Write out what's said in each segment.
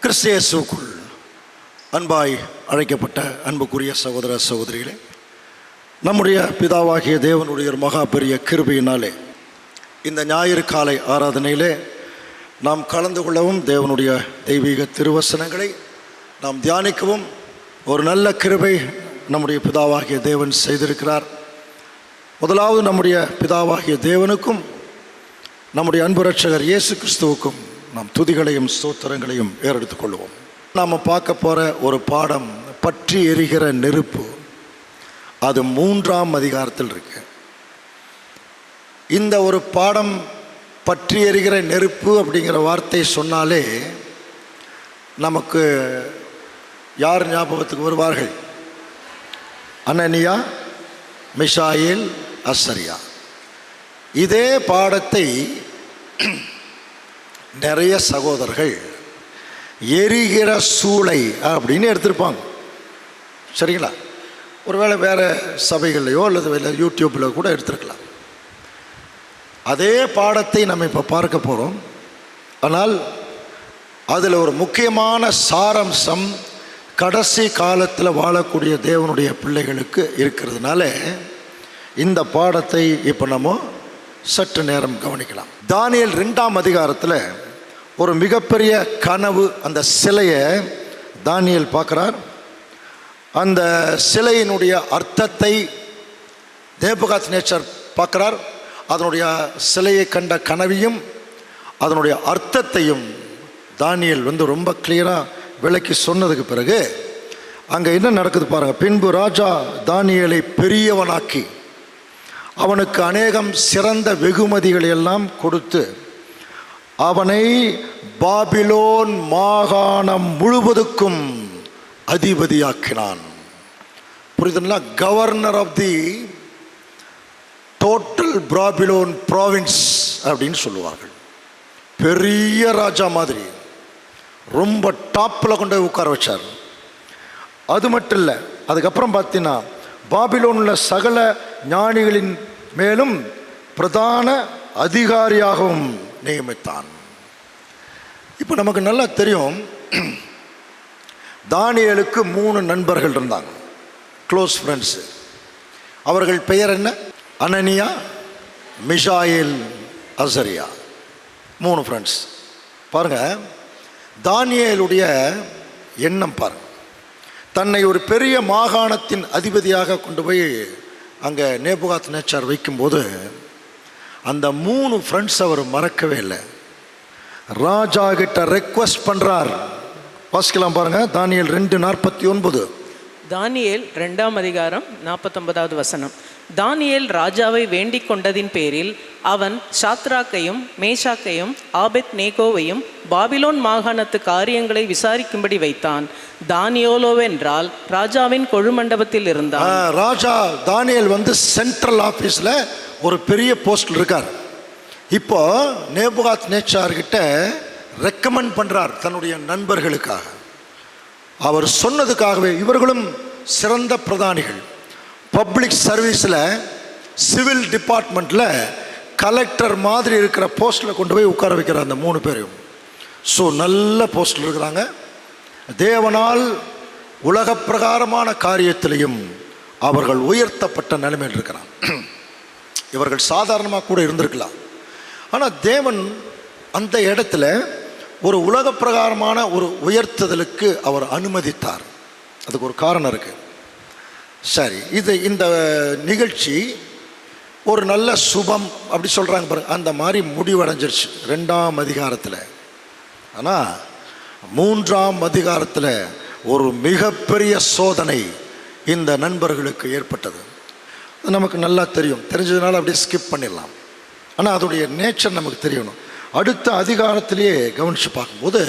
கிறிஸ்து இயேசுவுக்குள் அன்பாய் அழைக்கப்பட்ட அன்புக்குரிய சகோதர சகோதரிகளே, நம்முடைய பிதாவாகிய தேவனுடைய மகா பெரிய கிருபையினாலே இந்த ஞாயிறு காலை ஆராதனையிலே நாம் கலந்து கொள்ளவும், தேவனுடைய தெய்வீக திருவசனங்களை நாம் தியானிக்கவும் ஒரு நல்ல கிருபை நம்முடைய பிதாவாகிய தேவன் செய்திருக்கிறார். முதலாவது நம்முடைய பிதாவாகிய தேவனுக்கும் நம்முடைய அன்பு இரட்சகர் இயேசு கிறிஸ்துவுக்கும் நாம் துதிகளையும் ஸ்தோத்திரங்களையும் ஏறெடுத்துக் கொள்வோம். நாம் பார்க்க போகிற ஒரு பாடம் பற்றி எரிகிற நெருப்பு. அது 3ஆம் அதிகாரத்தில் இருக்கு. இந்த ஒரு பாடம் பற்றி எரிகிற நெருப்பு அப்படிங்கிற வார்த்தை சொன்னாலே நமக்கு யார் ஞாபகத்துக்கு வருவார்கள்? அனனியா, மிஷாயேல், அசரியா. இதே பாடத்தை நிறைய சகோதரர்கள் எரிகிற சூளை அப்படின்னு எடுத்திருப்பாங்க. சரிங்களா? ஒருவேளை வேறு சபைகள்லையோ அல்லது யூடியூப்பில் கூட எடுத்துருக்கலாம். அதே பாடத்தை நம்ம இப்போ பார்க்க போகிறோம். ஆனால் அதில் ஒரு முக்கியமான சாரம்சம் கடைசி காலத்தில் வாழக்கூடிய தேவனுடைய பிள்ளைகளுக்கு இருக்கிறதுனால இந்த பாடத்தை இப்போ நம்ம சற்று நேரம் கவனிக்கலாம். தானியேல் 2ஆம் அதிகாரத்தில் ஒரு மிகப்பெரிய கனவு, அந்த சிலையை தானியேல் பார்க்குறார். அந்த சிலையினுடைய அர்த்தத்தை நேபுகாத்நேச்சர் பார்க்குறார். அதனுடைய சிலையை கண்ட கனவையும் அதனுடைய அர்த்தத்தையும் தானியேல் ரொம்ப கிளியராக விளக்கி சொன்னதுக்கு பிறகு அங்கே என்ன நடக்குது பாருங்கள். பின்பு ராஜா தானியேலை பெரியவனாக்கி அவனுக்கு அநேகம் சிறந்த வெகுமதிகளை எல்லாம் கொடுத்து அவனை பாபிலோன் மாகாணம் முழுவதுக்கும் அதிபதியாக்கினான். புரியுதுங்களா? Governor of the total Babylon province அப்படின்னு சொல்லுவார்கள். பெரிய ராஜா மாதிரி ரொம்ப டாப்பில் கொண்டு போய் உட்கார வச்சார். அது மட்டும் இல்லை, அதுக்கப்புறம் பார்த்தீங்கன்னா பாபிலோனில் சகல ஞானிகளின் மேலும் பிரதான அதிகாரியாகவும் நியமித்தான். இப்போ நமக்கு நல்லா தெரியும், தானியேலுக்கு 3 நண்பர்கள் இருந்தாங்க, க்ளோஸ் ஃப்ரெண்ட்ஸு. அவர்கள் பெயர் என்ன? அனனியா, மிஷாயேல், அசரியா. 3 ஃப்ரெண்ட்ஸ். பாருங்கள், தானியேலுடைய எண்ணம் பாருங்கள். தன்னை ஒரு பெரிய மாகாணத்தின் அதிபதியாக கொண்டு போய் அங்கே நேபுகாத்நேச்சார் வைக்கும்போது அந்த 3 ஃப்ரெண்ட்ஸ் அவர் மறக்கவே இல்லை. ராஜா கிட்ட ரெக்வஸ்ட் பண்ணுறார். வாசிக்கலாம் பாருங்கள், தானியேல் 2:49. தானியேல் 2ஆம் அதிகாரம் 49வது வசனம். தானியேல் ராஜாவை வேண்டிக் கொண்டதின் பேரில் அவன் சாத்ராக்கையும் மேஷாக்கையும் ஆபெத் நேகோவையும் பாபிலோன் மாகாணத்து காரியங்களை விசாரிக்கும்படி வைத்தான். தானியேலோவென்றால் ராஜாவின் கொழுமண்டபத்தில் இருந்தான். ராஜா தானியேல் சென்ட்ரல் ஆஃபீஸில் ஒரு பெரிய போஸ்டில் இருக்கார். இப்போ நேபுகாத்நேச்சார்கிட்ட ரெக்கமெண்ட் பண்ணுறார் தன்னுடைய நண்பர்களுக்காக. அவர் சொன்னதுக்காகவே இவர்களும் சிறந்த பிரதானிகள். பப்ளிக் சர்வீஸில் சிவில் டிபார்ட்மெண்ட்டில் கலெக்டர் மாதிரி இருக்கிற போஸ்ட்டில் கொண்டு போய் உட்கார வைக்கிற அந்த 3 பேரும். ஸோ நல்ல போஸ்டில் இருக்கிறாங்க. தேவனால் உலக பிரகாரமான காரியத்திலையும் அவர்கள் உயர்த்தப்பட்ட நிலைமையில் இருக்கிறாங்க. இவர்கள் சாதாரணமாக கூட இருந்திருக்கலாம். ஆனால் தேவன் அந்த இடத்துல ஒரு உலக பிரகாரமான ஒரு உயர்த்துதலுக்கு அவர் அனுமதித்தார். அதுக்கு ஒரு காரணம் இருக்குது. சரி, இந்த நிகழ்ச்சி ஒரு நல்ல சுபம் அப்படி சொல்கிறாங்க பாருங்க, அந்த மாதிரி முடிவடைஞ்சிருச்சு 2ஆம் அதிகாரத்தில். ஆனால் 3ஆம் அதிகாரத்தில் ஒரு மிகப்பெரிய சோதனை இந்த நண்பர்களுக்கு ஏற்பட்டது. நமக்கு நல்லா தெரியும், தெரிஞ்சதுனால அப்படியே ஸ்கிப் பண்ணிடலாம். ஆனால் அதோடைய நேச்சர் நமக்கு தெரியணும். அடுத்த அதிகாரத்திலேயே கவனித்து பார்க்கும்போது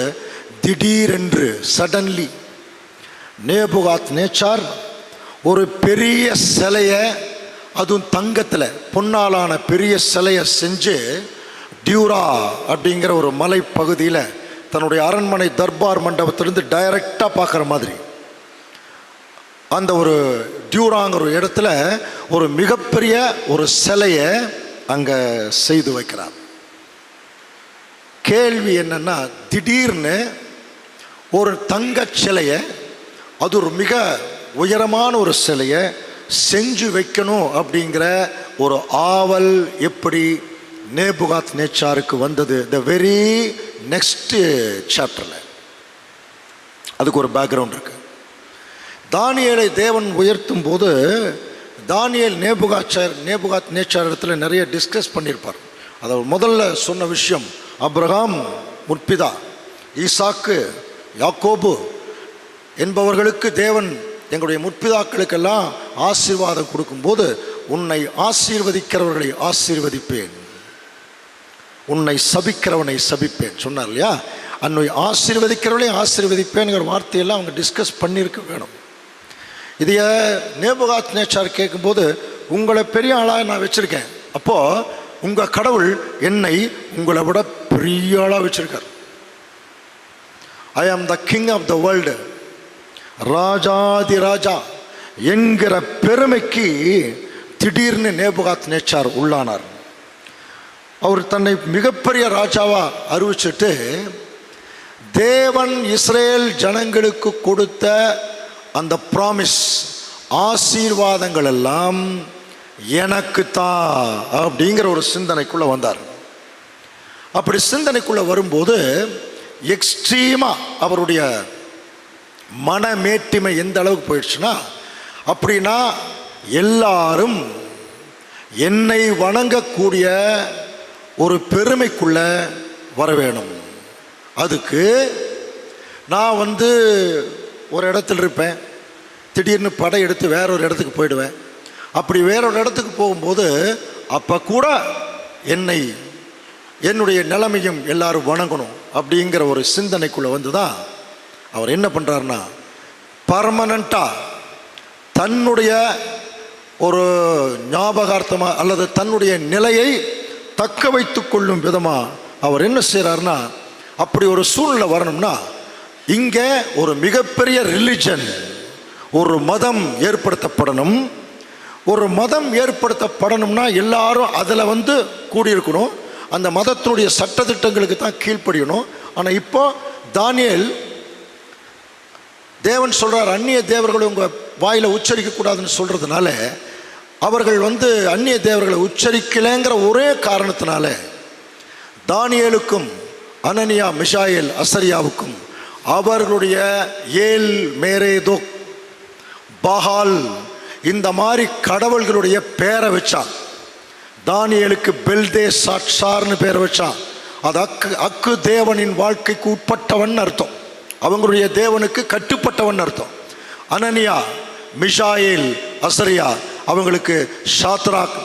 திடீரென்று சடன்லி நேபுகாத்நேச்சார் ஒரு பெரிய சிலையை, அதுவும் தங்கத்தில் பொன்னாலான பெரிய சிலையை செஞ்சு டியூரா அப்படிங்கிற ஒரு மலை பகுதியில் தன்னுடைய அரண்மனை தர்பார் மண்டபத்திலிருந்து டைரக்டாக பார்க்குற மாதிரி அந்த ஒரு டியூராங்கிற ஒரு இடத்துல ஒரு மிகப்பெரிய ஒரு சிலையை அங்கே செய்து வைக்கிறார். கேள்வி என்னன்னா, திடீர்னு ஒரு தங்க சிலையை, அது ஒரு மிக உயரமான ஒரு சிலையை செஞ்சு வைக்கணும் அப்படிங்கிற ஒரு ஆவல் எப்படி நேபுகாத் நேச்சாருக்கு வந்தது? த வெரி நெக்ஸ்ட் சாப்டரில் அதுக்கு ஒரு பேக்ரவுண்ட் இருக்கு. தானியேலை தேவன் உயர்த்தும் போது தானியேல் நேபுகாத் நேச்சார் இடத்துல நிறைய டிஸ்கஸ் பண்ணியிருப்பார். அதை முதல்ல சொன்ன விஷயம், ஆபிரகாம் முற்பிதா, ஈசாக்கு, யாக்கோபு என்பவர்களுக்கு தேவன் எங்களுடைய முற்பிதாக்களுக்கெல்லாம் ஆசீர்வாதம் கொடுக்கும்போது, உன்னை ஆசீர்வதிக்கிறவர்களை ஆசீர்வதிப்பேன், உன்னை சபிக்கிறவனை சபிப்பேன் சொன்னார் இல்லையா? அன்னை ஆசீர்வதிக்கிறவர்களே ஆசீர்வதிப்பேன்ங்கிற வார்த்தையெல்லாம் அவங்க டிஸ்கஸ் பண்ணியிருக்க வேணும். இதைய நேபுகாத் நேச்சார் கேட்கும்போது, உங்களை பெரிய ஆளாக நான் வச்சுருக்கேன், அப்போது உங்கள் கடவுள் என்னை உங்களை விட பெரிய ஆளாக வச்சுருக்கார். I am the king of the world, ராஜாதி ராஜா என்கிற பெருமைக்கு திடீர்னு நேபுகாத் நேச்சார் உள்ளானார். அவர் தன்னை மிகப்பெரிய ராஜாவா அறிவிச்சுட்டு, தேவன் இஸ்ரேல் ஜனங்களுக்கு கொடுத்த அந்த ப்ராமிஸ், ஆசீர்வாதங்கள் எல்லாம் எனக்கு தான் அப்படிங்கிற ஒரு சிந்தனைக்குள்ள வந்தார். அப்படி சிந்தனைக்குள்ள வரும்போது எக்ஸ்ட்ரீமா அவருடைய மனமேட்டிமை எந்த அளவுக்கு போயிடுச்சுன்னா, அப்படின்னா எல்லாரும் என்னை வணங்கக்கூடிய ஒரு பெருமைக்குள்ள வர வேணும். அதுக்கு நான் ஒரு இடத்துல இருப்பேன், திடீர்னு படை எடுத்து வேற ஒரு இடத்துக்கு போயிடுவேன். அப்படி வேற ஒரு இடத்துக்கு போகும்போது அப்போ கூட என்னுடைய நிலைமையும் எல்லாரும் வணங்கணும் அப்படிங்கிற ஒரு சிந்தனைக்குள்ளே வந்து தான் அவர் என்ன பண்ணுறாருன்னா, பர்மனண்ட்டாக தன்னுடைய ஒரு ஞாபகார்த்தமாக அல்லது தன்னுடைய நிலையை தக்க வைத்து கொள்ளும் விதமாக அவர் என்ன செய்கிறாருன்னா, அப்படி ஒரு சூழ்நிலை வரணும்னா இங்கே ஒரு மிகப்பெரிய ரிலிஜன், ஒரு மதம் ஏற்படுத்தப்படணும். ஒரு மதம் ஏற்படுத்தப்படணும்னா எல்லாரும் அதில் கூடியிருக்கணும், அந்த மதத்தினுடைய சட்டத்திட்டங்களுக்கு தான் கீழ்ப்படியணும். ஆனால் இப்போ தானியேல், தேவன் சொல்கிறார், அந்நிய தேவர்களை உங்கள் வாயில் உச்சரிக்கக்கூடாதுன்னு சொல்கிறதுனால அவர்கள் அந்நிய தேவர்களை உச்சரிக்கலைங்கிற ஒரே காரணத்தினால தானியேலுக்கும் அனனியா, மிஷாயேல், அசரியாவுக்கும் அவர்களுடைய ஏல், மேரேதோக், பஹால் இந்த மாதிரி கடவுள்களுடைய பேரை வச்சான். தானியேலுக்கு பெல்தே சாட்சார்னு பேரை வச்சான். அது அக்கு தேவனின் வாழ்க்கைக்கு உட்பட்டவன் அர்த்தம், அவங்களுடைய தேவனுக்கு கட்டுப்பட்டவன் அர்த்தம். அனனியா, மிஷாயேல், அசரியா அவங்களுக்கு ஷாத்ராக்,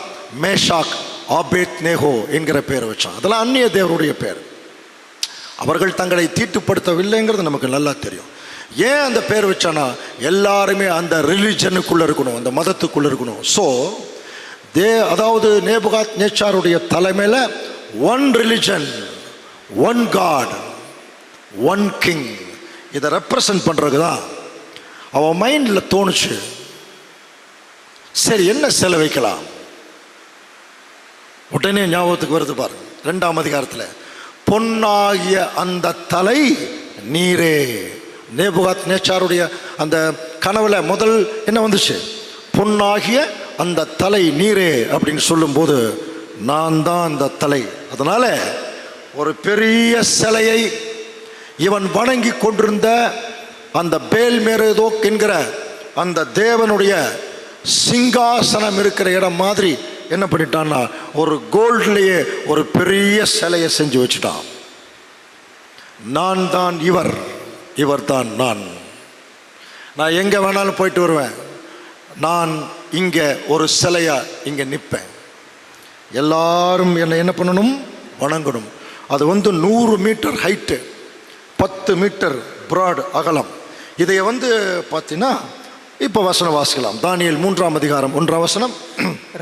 மேஷாக், ஆபேத் நேகோ என்கிற பேரை வச்சான். அதெல்லாம் அந்நிய தேவனுடைய பேர். அவர்கள் தங்களை தீட்டுப்படுத்தவில்லைங்கிறது நமக்கு நல்லா தெரியும். ஏன் அந்த பேர் வச்சானா, எல்லாருமே அந்த ரிலிஜனுக்குள்ளே இருக்கணும், அந்த மதத்துக்குள்ளே இருக்கணும். ஸோ அதாவது நேபுகாத் நேச்சாருடைய தலைமையில் one religion, one God, one king, இதை ரெப்ரசன்ட் பண்ணுறது தான் அவன் மைண்டில் தோணுச்சு. சரி, என்ன செலவைக்கலாம்? உடனே ஞாபகத்துக்கு வருது பாரு, 2ஆம் அதிகாரத்தில், பொன்னாகிய அந்த தலை நீரே. நேபுகாத் நேச்சாருடைய அந்த கனவுல முதல் என்ன வந்துச்சு? பொன்னாகிய அந்த தலை நீரே அப்படின்னு சொல்லும்போது, நான் தான் அந்த தலை. அதனால ஒரு பெரிய சிலையை இவன் வணங்கி கொண்டிருந்த அந்த பேல் மேரேதோக் என்கிற அந்த தேவனுடைய சிங்காசனம் இருக்கிற இடம் மாதிரி என்ன பண்ணிட்டான்னா, ஒரு கோல்ட்லேயே ஒரு பெரிய சிலையை செஞ்சு வச்சுட்டான். நான் தான் இவர், இவர் தான் நான். நான் எங்கே வேணாலும் போயிட்டு வருவேன், நான் இங்கே ஒரு சிலையா இங்கே நிற்பேன். எல்லாரும் என்னை என்ன பண்ணணும்? வணங்கணும். அது 100 மீட்டர் ஹைட்டு, 10 மீட்டர் ப்ராட் அகலம். இதை பார்த்தீங்கன்னா இப்போ வசனம் வாசிக்கலாம். தானியேல் 3ஆம் அதிகாரம் 1ஆம் வசனம்.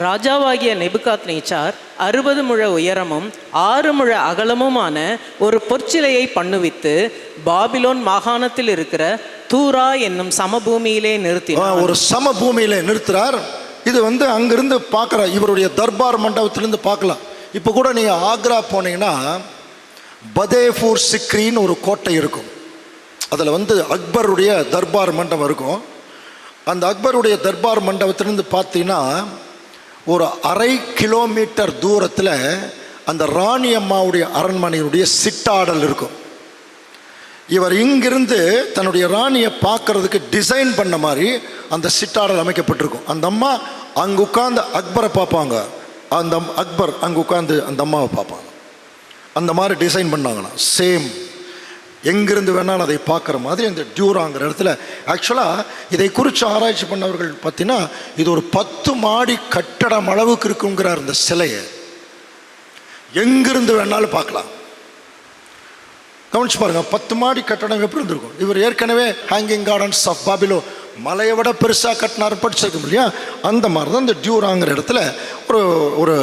ராஜாவாகிய நேபுகாத் நேச்சார் 60 முழ உயரமும் 6 முழ அகலமுமான ஒரு பொற்சிலையை பண்ணுவித்து பாபிலோன் மாகாணத்தில் இருக்கிற தூரா என்னும் சமபூமியிலே நிறுத்தினார். ஒரு சமபூமியிலே நிறுத்துறார். இது அங்கிருந்து பார்க்குற இவருடைய தர்பார் மண்டபத்திலிருந்து பார்க்கலாம். இப்போ கூட நீங்கள் ஆக்ரா போனீங்கன்னா பதேபூர் சிக்ரின்னு ஒரு கோட்டை இருக்கும். அதில் வந்து அக்பருடைய தர்பார் மண்டபம் இருக்கும். அந்த அக்பருடைய தர்பார் மண்டபத்திலேருந்து பார்த்தீங்கன்னா ஒரு 1/2 கிலோமீட்டர் தூரத்தில் அந்த ராணி அம்மாவுடைய அரண்மனையுடைய சிட்டாடல் இருக்கும். இவர் இங்கிருந்து தன்னுடைய ராணியை பார்க்கறதுக்கு டிசைன் பண்ண மாதிரி அந்த சிட்டாடல் அமைக்கப்பட்டிருக்கும். அந்த அம்மா அங்கே உட்காந்து அக்பரை பார்ப்பாங்க, அந்த அக்பர் அங்கே உட்காந்து அந்த அம்மாவை பார்ப்பாங்க. அந்த மாதிரி டிசைன் பண்ணாங்களாம். சேம் எங்கிருந்து வேணாலும் அதை பார்க்குற மாதிரி அந்த டியூராங்கிற இடத்துல. ஆக்சுவலாக இதை குறித்து ஆராய்ச்சி பண்ணவர்கள் பார்த்தீங்கன்னா இது ஒரு 10 மாடி கட்டடம் அளவுக்கு இருக்குங்கிறார் இந்த சிலையை. எங்கிருந்து வேணாலும் பார்க்கலாம். கவனிச்சு பாருங்க, 10 மாடி கட்டடம் எப்படி இருந்திருக்கும். இவர் ஏற்கனவே ஹேங்கிங் கார்டன்ஸ் ஆஃப் பாபிலோ மலையை விட பெருசாக கட்டினார், படிச்சிருக்கும் இல்லையா. அந்த மாதிரி தான் இந்த டியூராங்கிற இடத்துல ஒரு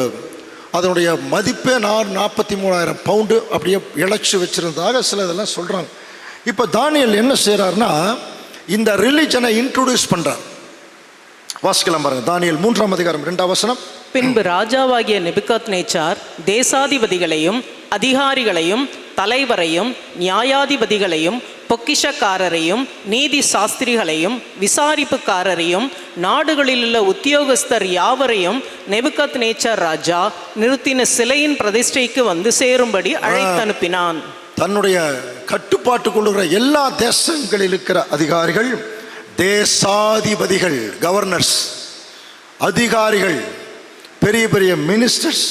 அதனுடைய மதிப்பே 43,000 பவுண்டு அப்படியே இழைச்சி வச்சுருந்ததாக சில இதெல்லாம் சொல்கிறாங்க. இப்போ தானியேல் என்ன செய்கிறாருன்னா இந்த ரிலிஜனை இன்ட்ரோடியூஸ் பண்ணுறார். வாசிக்கலாம் பாருங்க, தானியேல் 3ஆம் அதிகாரம் 2ஆம் வசனம். பின்பு ராஜாவாகிய நெபுகாத்நேச்சார் தேசாதிபதிகளையும் அதிகாரிகளையும் தலைவரையும் நியாயாதிபதிகளையும் பொக்கிஷக்காரரையும் நீதி சாஸ்திரிகளையும் விசாரிப்புக்காரரையும் நாடுகளிலுள்ள உத்தியோகஸ்தர் யாவரையும் நெபுகாத்நேச்சார் ராஜா நிறுத்தின சிலையின் பிரதிஷ்டைக்கு வந்து சேரும்படி அழைத்தனுப்பினான். தன்னுடைய கட்டுப்பாட்டுக்குள்ள எல்லா தேசங்களில் இருக்கிற அதிகாரிகள், தேசாதிபதிகள், கவர்னர்ஸ், அதிகாரிகள், பெரிய பெரிய மினிஸ்டர்ஸ்,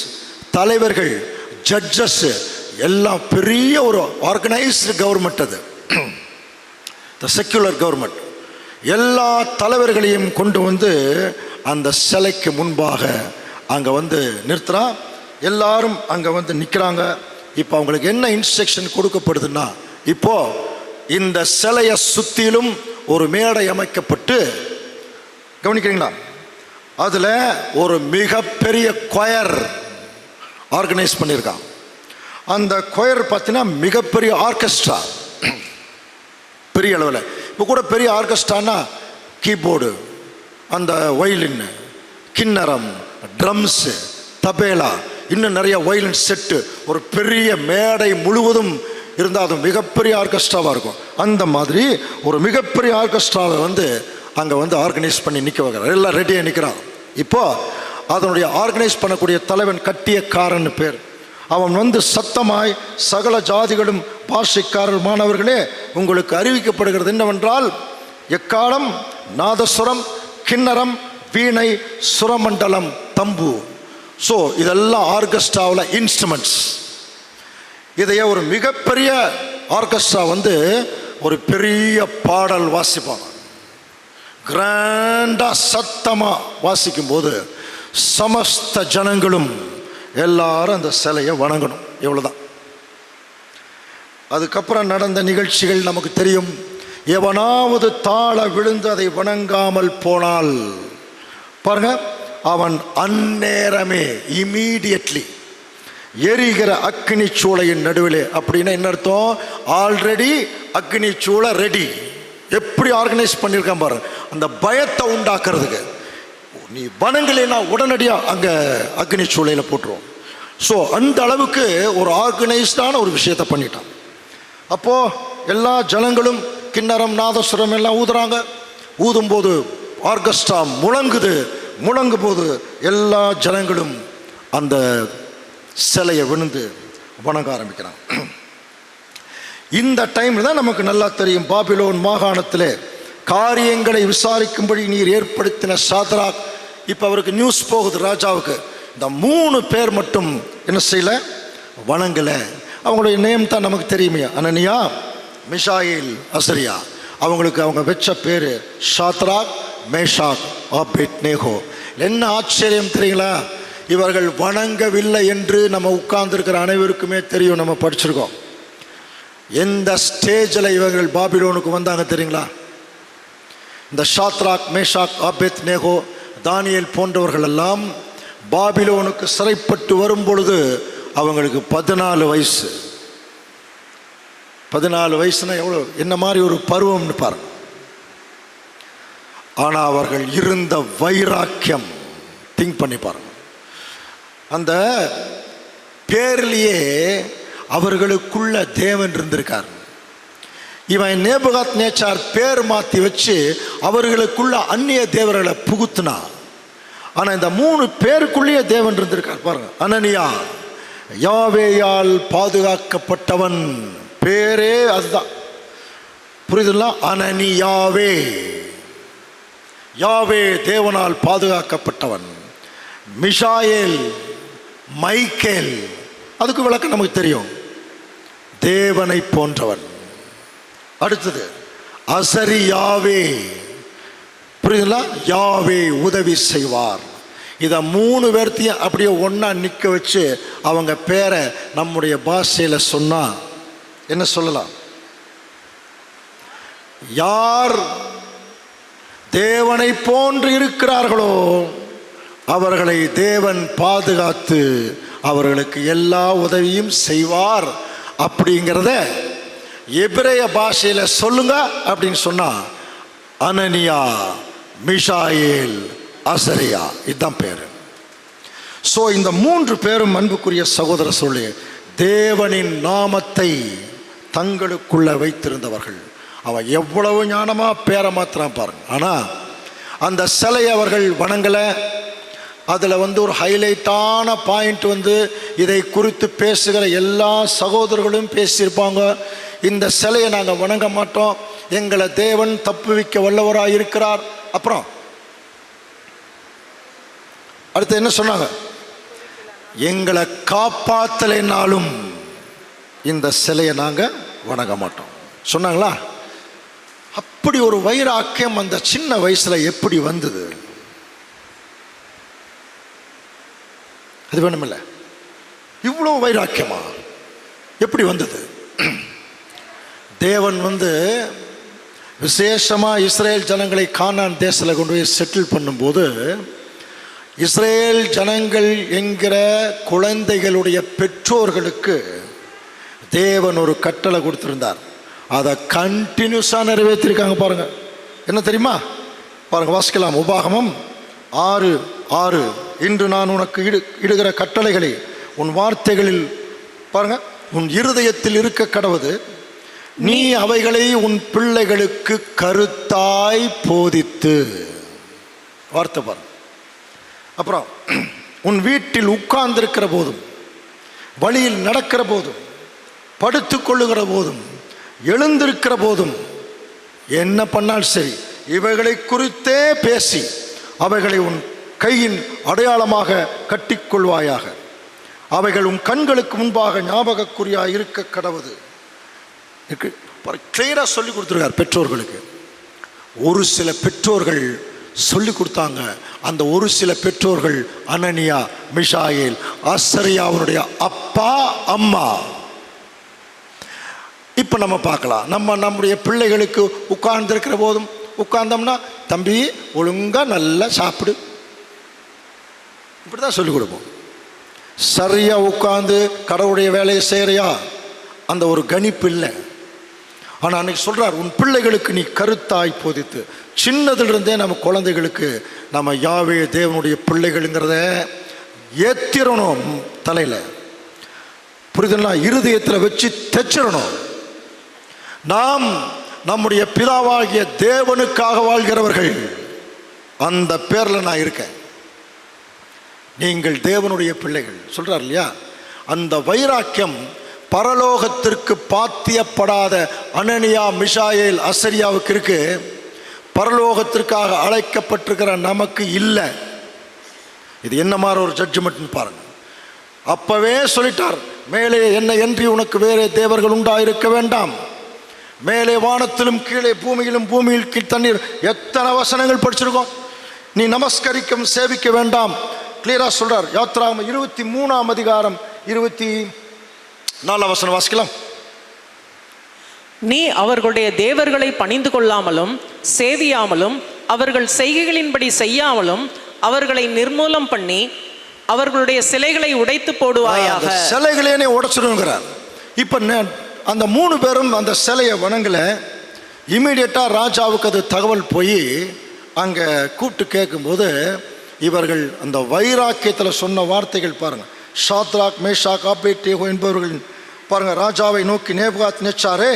தலைவர்கள், ஜட்ஜஸ், எல்லாம் பெரிய ஒரு ஆர்கனைஸ்டு கவர்மெண்ட். அது த செக்யுலர் கவர்மெண்ட். எல்லா தலைவர்களையும் கொண்டு வந்து அந்த சிலைக்கு முன்பாக அங்கே வந்து நிறுத்துறா. எல்லாரும் அங்கே வந்து நிற்கிறாங்க. இப்போ அவங்களுக்கு என்ன இன்ஸ்ட்ரக்ஷன் கொடுக்கப்படுதுன்னா, இப்போ இந்த சிலையை சுற்றிலும் ஒரு மேடை அமைக்கப்பட்டு, கவனிக்கிறீங்களா, அதில் ஒரு மிகப்பெரிய கொயர் ஆர்கனைஸ் பண்ணியிருக்கான். அந்த கொயர் பார்த்தீங்கன்னா மிகப்பெரிய ஆர்கெஸ்ட்ரா, பெரிய அளவில். இப்போ கூட பெரிய ஆர்கெஸ்ட்ரானா கீபோர்டு, அந்த வயலின், கிண்ணறம், ட்ரம்ஸு, தபேலா, இன்னும் நிறைய வயலின் செட்டு, ஒரு பெரிய மேடை முழுவதும் இருந்தால் அது மிகப்பெரிய ஆர்கெஸ்ட்ராவாக இருக்கும். அந்த மாதிரி ஒரு மிகப்பெரிய ஆர்கெஸ்ட்ராவை வந்து அங்கே வந்து ஆர்கனைஸ் பண்ணி நிற்க வைக்கிறார். எல்லாம் ரெடியாக நிற்கிறான். இப்போது அதனுடைய ஆர்கனைஸ் பண்ணக்கூடிய தலைவன் கட்டியக்காரன் பேர். அவன் வந்து சத்தமாய் சகல ஜாதிகளும் பாஷைக்காரமானவர்களே, உங்களுக்கு அறிவிக்கப்படுகிறது என்னவென்றால், எக்காலம், நாதசுரம், கிண்ணரம், வீணை, சுரமண்டலம், தம்பு. ஸோ இதெல்லாம் ஆர்கெஸ்ட்ராவில் இன்ஸ்ட்ருமெண்ட்ஸ். இதையே ஒரு மிகப்பெரிய ஆர்கெஸ்ட்ரா வந்து ஒரு பெரிய பாடல் வாசிப்பாங்க. கிராண்டா சத்தமாக வாசிக்கும் போது சமஸ்த ஜனங்களும் எல்லாரும் அந்த சிலையை வணங்கணும். இவ்வளோதான். அதுக்கப்புறம் நடந்த நிகழ்ச்சிகள் நமக்கு தெரியும். எவனாவது தாழ விழுந்து அதை வணங்காமல் போனால் பாருங்க, அவன் அந்நேரமே இமீடியட்லி எரிகிற அக்னி சூளையின் நடுவிலே. அப்படின்னா என்ன அர்த்தம்? ஆல்ரெடி அக்னி சூளை ரெடி. எப்படி ஆர்கனைஸ் பண்ணியிருக்கான் பாருங்க, அந்த பயத்தை உண்டாக்குறதுக்கு. நீ வணங்கலைன்னா உடனடியாக அங்கே அக்னி சூளையில் போட்டுருவோம். ஸோ அந்த அளவுக்கு ஒரு ஆர்கனைஸ்டான ஒரு விஷயத்தை பண்ணிட்டான். அப்போது எல்லா ஜனங்களும் கிண்ணறம், நாதசுரம் எல்லாம் ஊதுறாங்க. ஊதும்போது ஆர்கெஸ்ட்ரா முழங்குது. முழங்கும் போது எல்லா ஜனங்களும் அந்த சிலையை விழுந்து வணங்க ஆரம்பிக்கிறாங்க. இந்த டைமில் தான் நமக்கு நல்லா தெரியும், பாபிலோன் மாகாணத்தில் காரியங்களை விசாரிக்கும்படி நீர் ஏற்படுத்தின சாத்ராக். இப்போ அவருக்கு நியூஸ் போகுது ராஜாவுக்கு, இந்த 3 பேர் மட்டும் என்ன செய்யலை, வணங்கலை. அவங்களுடைய நேம் தான் நமக்கு தெரியுமே, அனனியா, மிஷாயில், அசரியா. அவங்களுக்கு அவங்க வச்ச பேர் சாத்ராக், மேஷாக், ஆபேத்நேகோ. என்ன ஆச்சரியம் தெரியுங்களா? இவர்கள் வணங்கவில்லை என்று நம்ம உட்கார்ந்துருக்கிற அனைவருக்குமே தெரியும், நம்ம படிச்சிருக்கோம். எந்த ஸ்டேஜில் இவர்கள் பாபிலோனுக்கு வந்தாங்க தெரியுங்களா? இந்த சாத்ராக், மேஷாக், ஆபேத்நேகோ, தானியேல் போன்றவர்கள் எல்லாம் பாபிலோனுக்கு சிறைப்பட்டு வரும் பொழுது அவங்களுக்கு 14 வயசு. 14 வயசுனா எவ்வளோ, என்ன மாதிரி ஒரு பருவம்னு பாருங்க. ஆனால் அவர்கள் இருந்த வைராக்கியம் திங்க் பண்ணி பாருங்க. அந்த பேர்லேயே அவர்களுக்குள்ள தேவன் இருந்திருக்கார். இவன் நேபுகாத் நேச்சார் பேர் மாற்றி வச்சு அவர்களுக்குள்ள அந்நிய தேவர்களை புகுத்தினான். ஆனால் இந்த 3 பேருக்குள்ளேயே தேவன் இருந்திருக்கார் பாருங்க. அனனியா யாவேயால் பாதுகாக்கப்பட்டவன், பேரே அதுதான், புரியுதுங்களா? அனனியாவே, யாவே தேவனால் பாதுகாக்கப்பட்டவன். மிஷாயேல், மைக்கேல், அதுக்கு விளக்கம் நமக்கு தெரியும், தேவனை போன்றவன். அடுத்தது அசரியாவே, புரியுதுங்களா? யாவே உதவி செய்வார். இதை 3 பேர்த்தையும் அப்படியே ஒன்றா நிற்க வச்சு அவங்க பேரை நம்முடைய பாஷையில் சொன்னால் என்ன சொல்லலாம்? யார் தேவனை போன்று இருக்கிறார்களோ அவர்களை தேவன் பாதுகாத்து அவர்களுக்கு எல்லா உதவியும் செய்வார் அப்படிங்கிறத எபிரேய பாஷையில் சொல்லுங்க அப்படின்னு சொன்னா அனனியா, மிஷாயேல், அசரியா, இதுதான் பேர். ஸோ இந்த 3 பேரும் அன்புக்குரிய சகோதர சொல்லி தேவனின் நாமத்தை தங்களுக்குள்ள வைத்திருந்தவர்கள். அவன் எவ்வளவு ஞானமா பேரை மாத்திரம் பாருங்க. ஆனால் அந்த சிலையை அவர்கள் வணங்கலை. அதில் ஒரு ஹைலைட்டான பாயிண்ட் இதை குறித்து பேசுகிற எல்லா சகோதரர்களும் பேசியிருப்பாங்க. இந்த சிலையை நாங்கள் வணங்க மாட்டோம், எங்களை தேவன் தப்புவிக்க வல்லவராக இருக்கிறார். அப்புறம் அடுத்து என்ன சொன்னாங்க? எங்களை காப்பாத்தலைனாலும் இந்த சிலையை நாங்கள் வணங்க மாட்டோம் சொன்னாங்களா? அப்படி ஒரு வைராக்கியம் அந்த சின்ன வயசுல எப்படி வந்தது? அது வேணுமில்ல, இவ்வளோ வைராக்கியமா எப்படி வந்தது? தேவன் விசேஷமாக இஸ்ரேல் ஜனங்களை கானான் தேசத்தில் கொண்டு போய் செட்டில் பண்ணும்போது இஸ்ரேல் ஜனங்கள் என்கிற குழந்தைகளுடைய பெற்றோர்களுக்கு தேவன் ஒரு கட்டளை கொடுத்திருந்தார். அதை கண்டினியூஸாக நிறைவேற்றிருக்காங்க. பாருங்க, என்ன தெரியுமா? பாருங்க, வாசிக்கலாம். உபாகமம் 6:6. இன்று நான் உனக்கு இடுகிற கட்டளைகளை உன் வார்த்தைகளில் பாருங்க, உன் இருதயத்தில் இருக்க கடவுது, நீ அவைகளை உன் பிள்ளைகளுக்கு கருத்தாய் போதித்து. வார்த்தை பாருங்க. அப்புறம் உன் வீட்டில் உட்கார்ந்திருக்கிற போதும், வழியில் நடக்கிற போதும், படுத்து கொள்ளுகிற போதும், எழுந்திருக்கிற போதும், என்ன பண்ணால் சரி, இவைகளை குறித்தே பேசி அவைகளை உன் கையின் அடையாளமாக கட்டிக்கொள்வாயாக. அவைகள் உன் கண்களுக்கு முன்பாக ஞாபகக்குறியாக இருக்க கடவுது. கிளியராக சொல்லி கொடுத்துருக்கார் பெற்றோர்களுக்கு. ஒரு சில பெற்றோர்கள் சொல்லி கொடுத்தாங்க. அந்த ஒரு சில பெற்றோர்கள் அனனியா, மிஷாயேல், அசரியாவுடைய அப்பா அம்மா. இப்போ நம்ம பார்க்கலாம், நம்முடைய பிள்ளைகளுக்கு உட்கார்ந்துருக்கிற போதும் உட்கார்ந்தோம்னா, தம்பி ஒழுங்கா நல்லா சாப்பிடு, இப்படி தான் சொல்லிக் கொடுப்போம். சரியா உட்கார்ந்து கடவுளுடைய வேலையை செய்கிறியா, அந்த ஒரு கணிப்பு இல்லை. ஆனால் அன்னைக்கு சொல்கிறார், உன் பிள்ளைகளுக்கு நீ கருத்தாய் போதித்து. சின்னதிலிருந்தே நம்ம குழந்தைகளுக்கு நம்ம யாவே தேவனுடைய பிள்ளைகள்ங்கிறத ஏத்திரணும் தலையில், புரிதல்னா இருதயத்தில் வச்சு தைச்சிடணும். நாம் நம்முடைய பிதாவாகிய தேவனுக்காக வாழ்கிறவர்கள், அந்த பேரில் நான் இருக்கேன். நீங்கள் தேவனுடைய பிள்ளைகள் சொல்கிறார் இல்லையா? அந்த வைராக்கியம் பரலோகத்திற்கு பாத்தியப்படாத அனனியா, மிஷாயேல், அசரியாவுக்கு இருக்கு. பரலோகத்திற்காக அழைக்கப்பட்டிருக்கிற நமக்கு இல்லை. இது என்ன மாதிரி ஒரு ஜட்ஜ்மெண்ட்னு பாருங்க. அப்பவே சொல்லிட்டார், மேலே என்னை அன்றி உனக்கு வேறே தேவர்கள் உண்டாயிருக்க வேண்டாம். மேலே வானத்திலும் கீழே பூமியிலும் பூமியில் கீழ் தண்ணீர். எத்தனை வசனங்கள் படிச்சிருக்கோம். நீ நமஸ்கரிக்கும் சேவிக்க வேண்டாம். கிளியரா சொல்றார். யாத்ராகமம் 23ஆம் அதிகாரம் 24ஆம் வசனம் வாசிக்கலாம். நீ அவர்களுடைய தேவர்களை பணிந்து கொள்ளாமலும் சேவியாமலும் அவர்கள் செய்கைகளின்படி செய்யாமலும் அவர்களை நிர்மூலம் பண்ணி அவர்களுடைய சிலைகளை உடைத்து போடுவாயாக. சிலைகளே உடைச்சிடுங்கிறார். இப்ப அந்த 3 பேரும் அந்த சிலையை வணங்கல. இமீடியட்டா ராஜாவுக்கு அது தகவல் போய் அங்க கூப்பிட்டு கேட்கும்போது இவர்கள் அந்த வைராக்கியத்தில் சொன்ன வார்த்தைகள் பாருங்க. ஷாத்ராக், மேஷாக், ஆபேத்நேகோ என்பவர்கள் பாருங்க, ராஜாவை நோக்கி, நேபுகாத் நேச்சாரே,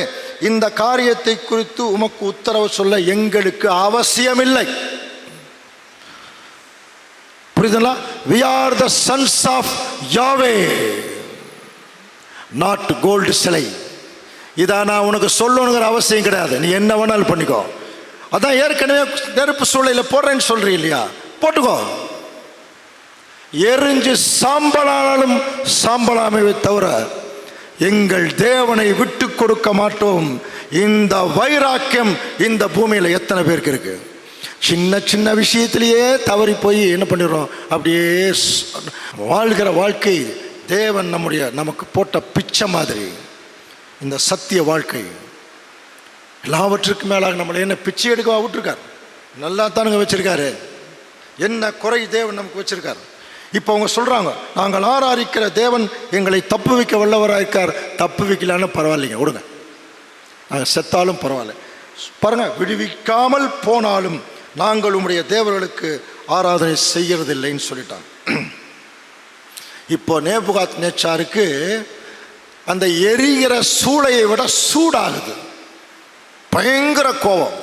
இந்த காரியத்தை குறித்து உமக்கு உத்தரவு சொல்ல எங்களுக்கு அவசியமில்லை. புரியுதுங்களா? we are the sons of Yahweh, not gold சிலை. இதை நான் உனக்கு சொல்லணுங்கிற அவசியம் கிடையாது, நீ என்ன வேணாலும் பண்ணிக்கோ. அதான் ஏற்கனவே நெருப்பு சூளையில் போடுறேன்னு சொல்றீ இல்லையா, போட்டுக்கோ. எரிஞ்சு சாம்பலானாலும் சாம்பலாமே தவிர எங்கள் தேவனை விட்டு கொடுக்க மாட்டோம். இந்த வைராக்கியம் இந்த பூமியில் எத்தனை பேருக்கு இருக்கு? சின்ன சின்ன விஷயத்திலேயே தவறி போய் என்ன பண்ணிடுறோம், அப்படியே வாழ்கிற வாழ்க்கை தேவன் நமக்கு போட்ட பிச்சை மாதிரி. இந்த சத்திய வாழ்க்கை எல்லாவற்றுக்கு மேலாக நம்மளை என்ன பிச்சை எடுக்க விட்டுருக்கார்? நல்லா தானுங்க வச்சிருக்காரு. என்ன குறை தேவன் நமக்கு வச்சிருக்காரு? இப்போ அவங்க சொல்றாங்க, நாங்கள் ஆராதிக்கிற தேவன் எங்களை தப்பு வைக்க வல்லவராக இருக்கார். தப்பு வைக்கலான்னு பரவாயில்லைங்க, விடுங்க, நாங்கள் செத்தாலும் பரவாயில்ல. பாருங்க, விடுவிக்காமல் போனாலும் நாங்கள் உம்முடைய தேவர்களுக்கு ஆராதனை செய்யறதில்லைன்னு சொல்லிட்டாங்க. இப்போ நேபுகாத் நேச்சாருக்கு அந்த எரிகிற சூளையை விட சூடாகுது, பயங்கர கோபம்.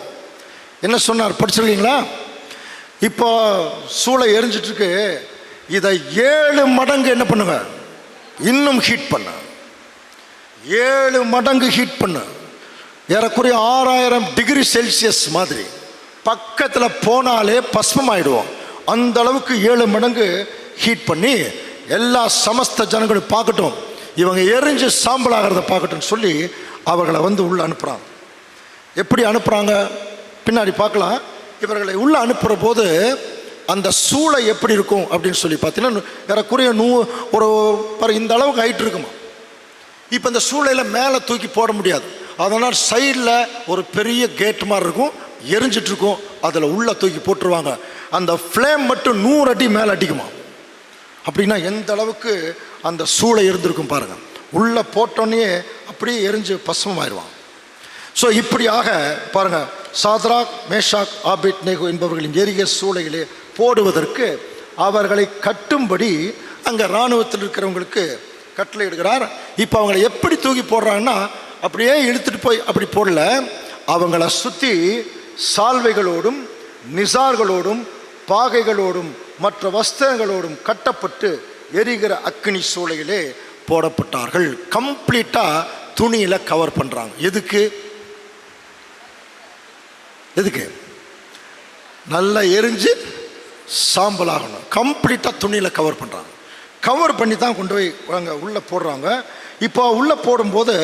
என்ன சொன்னார் படிச்சிருக்கீங்களா? இப்போ சூளை எரிஞ்சிட்டு இருக்கு, இதை 7 மடங்கு என்ன பண்ணுங்க, இன்னும் ஹீட் பண்ண, 7 மடங்கு ஹீட் பண்ண, ஏறக்குறைய 6000 டிகிரி செல்சியஸ் மாதிரி. பக்கத்தில் போனாலே பஸ்மம் ஆயிடுவோம். அந்த அளவுக்கு 7 மடங்கு ஹீட் பண்ணி எல்லா சமஸ்த ஜனங்களும் பார்க்கட்டும், இவங்க எரிஞ்சு சாம்பலாகிறத பார்க்கட்டும் சொல்லி அவர்களை உள்ள அனுப்புகிறாங்க. எப்படி அனுப்புகிறாங்க பின்னாடி பார்க்கலாம். இவர்களை உள்ள அனுப்புகிற போது அந்த சூளை எப்படி இருக்கும் அப்படின்னு சொல்லி பார்த்தீங்கன்னா, ஏறக்குறைய இந்த அளவுக்கு ஹைட் இருக்குமா. இப்போ இந்த சூளையில் மேலே தூக்கி போட முடியாது, அதனால் சைடில் ஒரு பெரிய கேட் மாதிரி இருக்கும், எரிஞ்சிட்டு இருக்கும், அதில் உள்ள தூக்கி போட்டுருவாங்க. அந்த ஃப்ளேம் மட்டும் 100 அடி மேலே அடிக்குமா. அப்படின்னா எந்த அளவுக்கு அந்த சூளை இருந்திருக்கும் பாருங்கள். உள்ளே போட்டோன்னே அப்படியே எரிஞ்சு பசுமமாயிடுவாங்க. ஸோ இப்படியாக பாருங்கள், சாத்ராக் மேஷாக் ஆபேத்நேகோ என்பவர்களின் எரிய சூளையிலே போடுவதற்கு அவர்களை கட்டும்படி அங்கே இராணுவத்தில் இருக்கிறவங்களுக்கு கட்டளை எடுக்கிறார். இப்போ அவங்களை எப்படி தூக்கி போடுறாங்கன்னா, அப்படியே இழுத்துட்டு போய் அப்படி போடல, அவங்கள சுற்றி சால்வைகளோடும் நிசார்களோடும் பாகைகளோடும் மற்ற வஸ்திரங்களோடும் கட்டப்பட்டு எரிகிற அக்கினி சூளையிலே போடப்பட்டார்கள். கம்ப்ளீட்டாக துணியில் கவர் பண்ணுறாங்க. எதுக்கு? நல்லா எரிஞ்சு சாம்பலாகணும். கம்ப்ளீட்டாக துணியில் கவர் பண்ணுறாங்க. கவர் பண்ணி தான் கொண்டு போய் அங்கே உள்ளே போடுறாங்க. இப்போ உள்ளே போடும்போது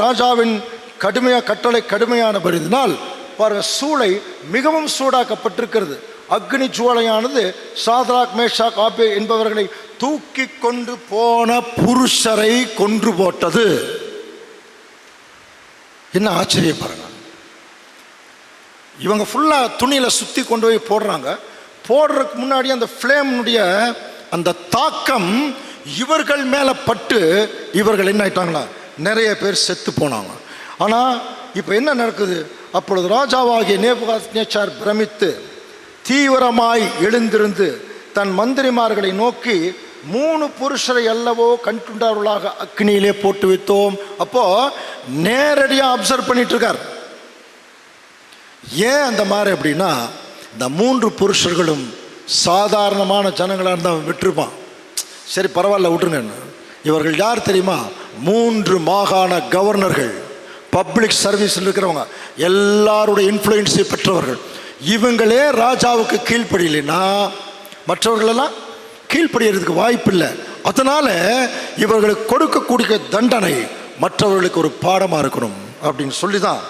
ராஜாவின் கட்டளை கடுமையானபடியினால் பாருங்க, சூளை மிகவும் சூடாக்கப்பட்டிருக்கிறது. அக்னி ஜுவாலையானது சாத்ராக் மேஷாக் ஆபே என்பவர்களை தூக்கி கொண்டு போன புருஷரை கொன்று போட்டது. என்ன ஆச்சரியம் பாருங்க. இவங்க ஃபுல்லாக துணியில் சுற்றி கொண்டு போய் போடுறாங்க. போடுறதுக்கு முன்னாடி அந்த ஃப்ளேமுடைய அந்த தாக்கம் இவர்கள் மேலே பட்டு இவர்கள் என்ன ஆயிட்டாங்களா, நிறைய பேர் செத்து போனாங்க. ஆனால் இப்போ என்ன நடக்குது? அப்பொழுது ராஜாவாகிய நேபுகாத்நேச்சார் பிரமித்து தீவிரமாய் எழுந்திருந்து தன் மந்திரிமார்களை நோக்கி, 3 புருஷரை அல்லவோ கண்டுண்டார்களாக அக்னியிலே போட்டு வைத்தோம். அப்போ நேரடியாக அப்சர்வ் பண்ணிட்டு இருக்கார். ஏன் அந்த மாதிரி அப்படின்னா, இந்த 3 புருஷர்களும் சாதாரணமான ஜனங்களாக இருந்தால் விட்டுருப்பான். சரி பரவாயில்ல விட்டுருங்க. இவர்கள் யார் தெரியுமா? 3 மாகாண கவர்னர்கள், பப்ளிக் சர்வீஸில் இருக்கிறவங்க, எல்லாருடைய இன்ஃப்ளூயன்ஸை பெற்றவர்கள். இவங்களே ராஜாவுக்கு கீழ்ப்படியலைன்னா மற்றவர்களெல்லாம் கீழ்ப்படியறதுக்கு வாய்ப்பு இல்லை. அதனால் இவர்களுக்கு கொடுக்கக்கூடிய தண்டனை மற்றவர்களுக்கு ஒரு பாடமாக இருக்கணும் அப்படின்னு சொல்லி தான்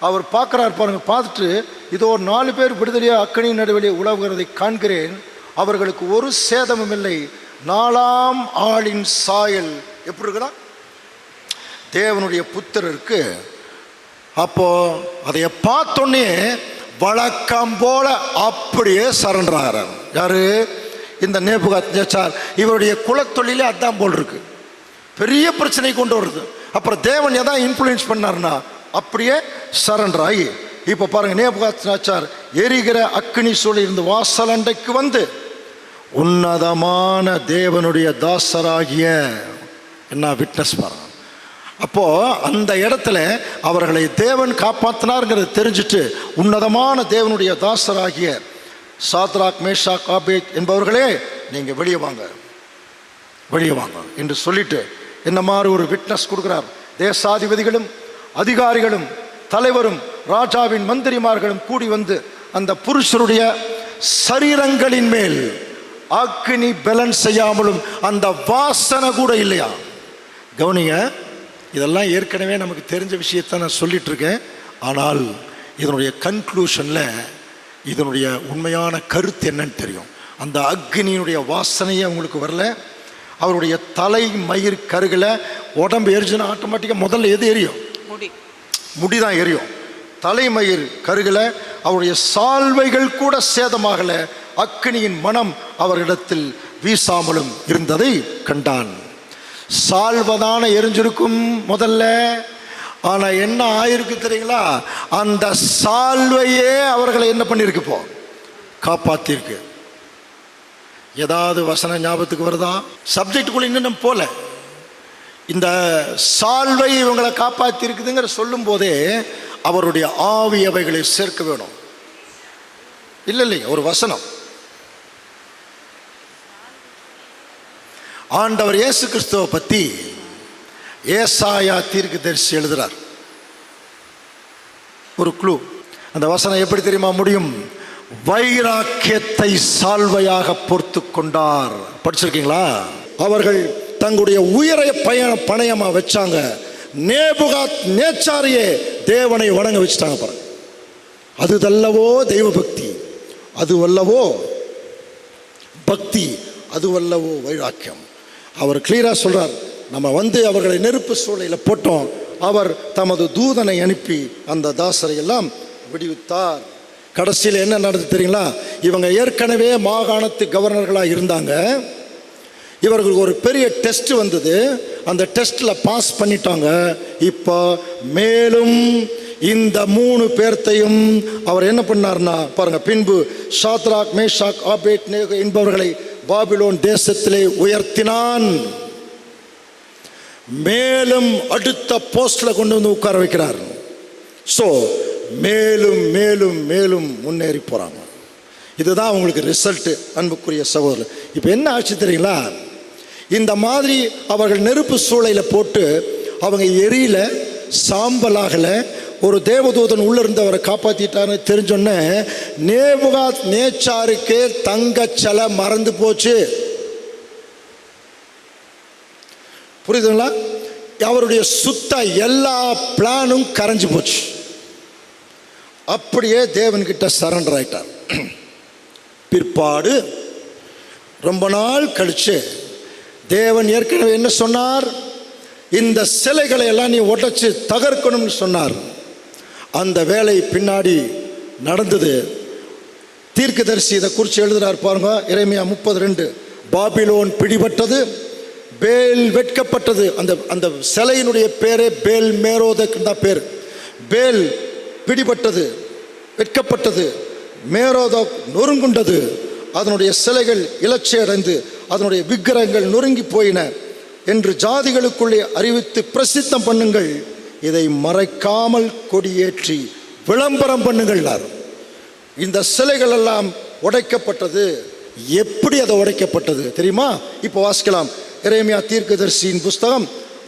அவர் பார்க்குறார். பாருங்க, பார்த்துட்டு இதோ 4 பேர் விடுதலையாக அக்கனி நடுவிலே உலவுகிறதை காண்கிறேன், அவர்களுக்கு ஒரு சேதமும் இல்லை, 4ஆம் ஆளின் சாயல் எப்படி இருக்குதா தேவனுடைய புத்திரருக்கு. அப்போ அதை பார்த்தோன்னே வழக்கம் போல அப்படியே சரண்டர் ஆகிறார். யாரு? இந்த நேபுகாத்நேச்சார். இவருடைய குலத்தொழிலே அதான் போல் இருக்கு, பெரிய பிரச்சனை கொண்டு வருது. அப்புறம் தேவன் எதான் இன்ஃப்ளூயன்ஸ் பண்ணார்னா அப்படியே சரண்டர் ஆகி, இப்போ பாருங்க, நேபுகாத்நேச்சார் எரிகிற அக்கினி சூழல் இருந்து வாசல் அண்டைக்கு வந்து உன்னதமான தேவனுடைய தாசராகிய என்ன விட்னஸ் பாருங்க, அப்போது அந்த இடத்துல அவர்களை தேவன் காப்பாற்றினார்ங்கிறத தெரிஞ்சுட்டு உன்னதமான தேவனுடைய தாசராகிய சாத்ராக் மேஷாக் ஆபேத் என்பவர்களே, நீங்கள் வெளியே வாங்க என்று சொல்லிட்டு என்ன மாதிரி ஒரு விட்னஸ் கொடுக்குறார். தேசாதிபதிகளும் அதிகாரிகளும் தலைவரும் ராஜாவின் மந்திரிமார்களும் கூடி வந்து அந்த புருஷருடைய சரீரங்களின் மேல் அக்னி பலன் செய்யாமலும் அந்த வாசனை கூட இல்லையா. கவனிங்க, இதெல்லாம் ஏற்கனவே நமக்கு தெரிஞ்ச விஷயத்தை நான் சொல்லிட்டு இருக்கேன். ஆனால் இதனுடைய கன்க்ளூஷனில் இதனுடைய உண்மையான கருத்து என்னன்னு தெரியும். அந்த அக்னியினுடைய வாசனையே அவங்களுக்கு வரல. அவருடைய தலை மயிர் கருகில் உடம்பு எரிஞ்சுன்னா ஆட்டோமேட்டிக்காக முதல்ல எது எரியும்? முடி தான் எரியும். தலைமயிர் கருகில் அவருடைய சால்வைகள் கூட சேதமாகல. அக்னியின் மனம் அவரிடத்தில் வீசாமலும் இருந்ததை கண்டான். சால்வதான எரிஞ்சிருக்கும் முதல்ல. ஆனால் என்ன ஆயிருக்கு தெரியுங்களா? அந்த சால்வையே அவர்களை என்ன பண்ணியிருக்கு? இப்போ காப்பாற்றிருக்கு. ஏதாவது வசன ஞாபகத்துக்கு வருதா? சப்ஜெக்டுக்குள்ள இன்னும் போல. இந்த சால்வை இவங்களை காப்பாற்றி இருக்குதுங்கிற சொல்லும் போதே அவருடைய ஆவி அவைகளை சேர்க்க வேணும். இல்லை, ஒரு வசனம் ஆண்டவர் இயேசு கிறிஸ்துவை பற்றி ஏசாயா தீர்க்கதரிசி எழுதுறார். ஒரு க்ளூ. அந்த வசனம் எப்படி தெரியுமா முடியும்? வைராக்கியத்தை சால்வையாக பொறுத்து கொண்டார். படிச்சிருக்கீங்களா? அவர்கள் தங்களுடைய உயிரை பணயமா வச்சாங்க. நேபுகாத் நேச்சாரியே தேவனை வணங்க வச்சுட்டாங்க பாருங்க. அதுவல்லவோ தெய்வ பக்தி, அதுவல்லவோ பக்தி, அதுவல்லவோ வைராக்கியம். அவர் கிளியரா சொல்றார். நம்ம அவர்களை நெருப்பு சூளையில் போட்டோம். அவர் தமது தூதனை அனுப்பி அந்த தாசரை எல்லாம் விடுவித்தார். கடைசியில் என்ன நடந்தது தெரியுங்களா? இவங்க ஏற்கனவே மாகாணத்து கவர்னர்களாக இருந்தாங்க. இவர்களுக்கு ஒரு பெரிய டெஸ்ட் வந்தது. அந்த டெஸ்ட்டில் பாஸ் பண்ணிட்டாங்க. இப்போ மேலும் இந்த 3 பேர்த்தையும் அவர் என்ன பண்ணார்னா பாருங்க. பின்பு சாத்ராக் மேஷாக் ஆபேத் நேகோ என்பவர்களை பாபிலோன் தேசத்திலே உயர்த்தினான். மேலும் அடுத்த போஸ்ட்ல கொண்டு வந்து உட்கார வைக்கிறார். ஸோ மேலும் மேலும் மேலும் முன்னேறி போறாங்க. இதுதான் உங்களுக்கு ரிசல்ட். அன்புக்குரிய சகோதரர், இப்போ என்ன ஆச்சு தெரியுங்களா? இந்த மாதிரி அவர்கள் நெருப்பு சூளையில் போட்டு அவங்க எரியல, சாம்பலாகல. ஒரு தேவதூதன் உள்ள இருந்து அவரை காப்பாத்திட்டாருன்னு தெரிஞ்சோன்னே நேபுகாத் நேச்சாருக்கே தங்கச்சலை மறந்து போச்சு. புரியுதுங்களா? அவருடைய சுத்த எல்லா பிளானும் கரைஞ்சு போச்சு. அப்படியே தேவன்கிட்ட சரண்டர் ஆயிட்டார். பிற்பாடு ரொம்ப நாள் கழிச்சு தேவன் ஏற்கனவே என்ன சொன்னார்? இந்த சிலைகளை எல்லாம் நீ உடைச்சு தகர்க்கணும்னு சொன்னார். அந்த வேலை பின்னாடி நடந்தது. தீர்க்கதரிசி இதை குறித்து எழுதுறார் பாருங்க. எரேமியா 32. பாபிலோன் பிடிபட்டது, பேல் வெட்கப்பட்டது. அந்த சிலையினுடைய பேரே பேல் மேரோதக் தான் பேர். பேல் பிடிபட்டது, வெட்கப்பட்டது, மேரோதக் நொறுங்குண்டது. அதனுடைய சிலைகள் இலட்சி அடைந்து அதனுடைய விக்கிரகங்கள் நொறுங்கி போயின என்று ஜாதிகளுக்குள்ளே அறிவித்து பிரசித்தம் பண்ணுங்கள். இதை மறைக்காமல் கொடியேற்றி விளம்பரம் பண்ணுங்கள். இந்த சிலைகள் எல்லாம் உடைக்கப்பட்டது. எப்படி அதை உடைக்கப்பட்டது தெரியுமா? இப்போ வாசிக்கலாம். எரேமியா தீர்க்கதரிசியின் புஸ்தகம்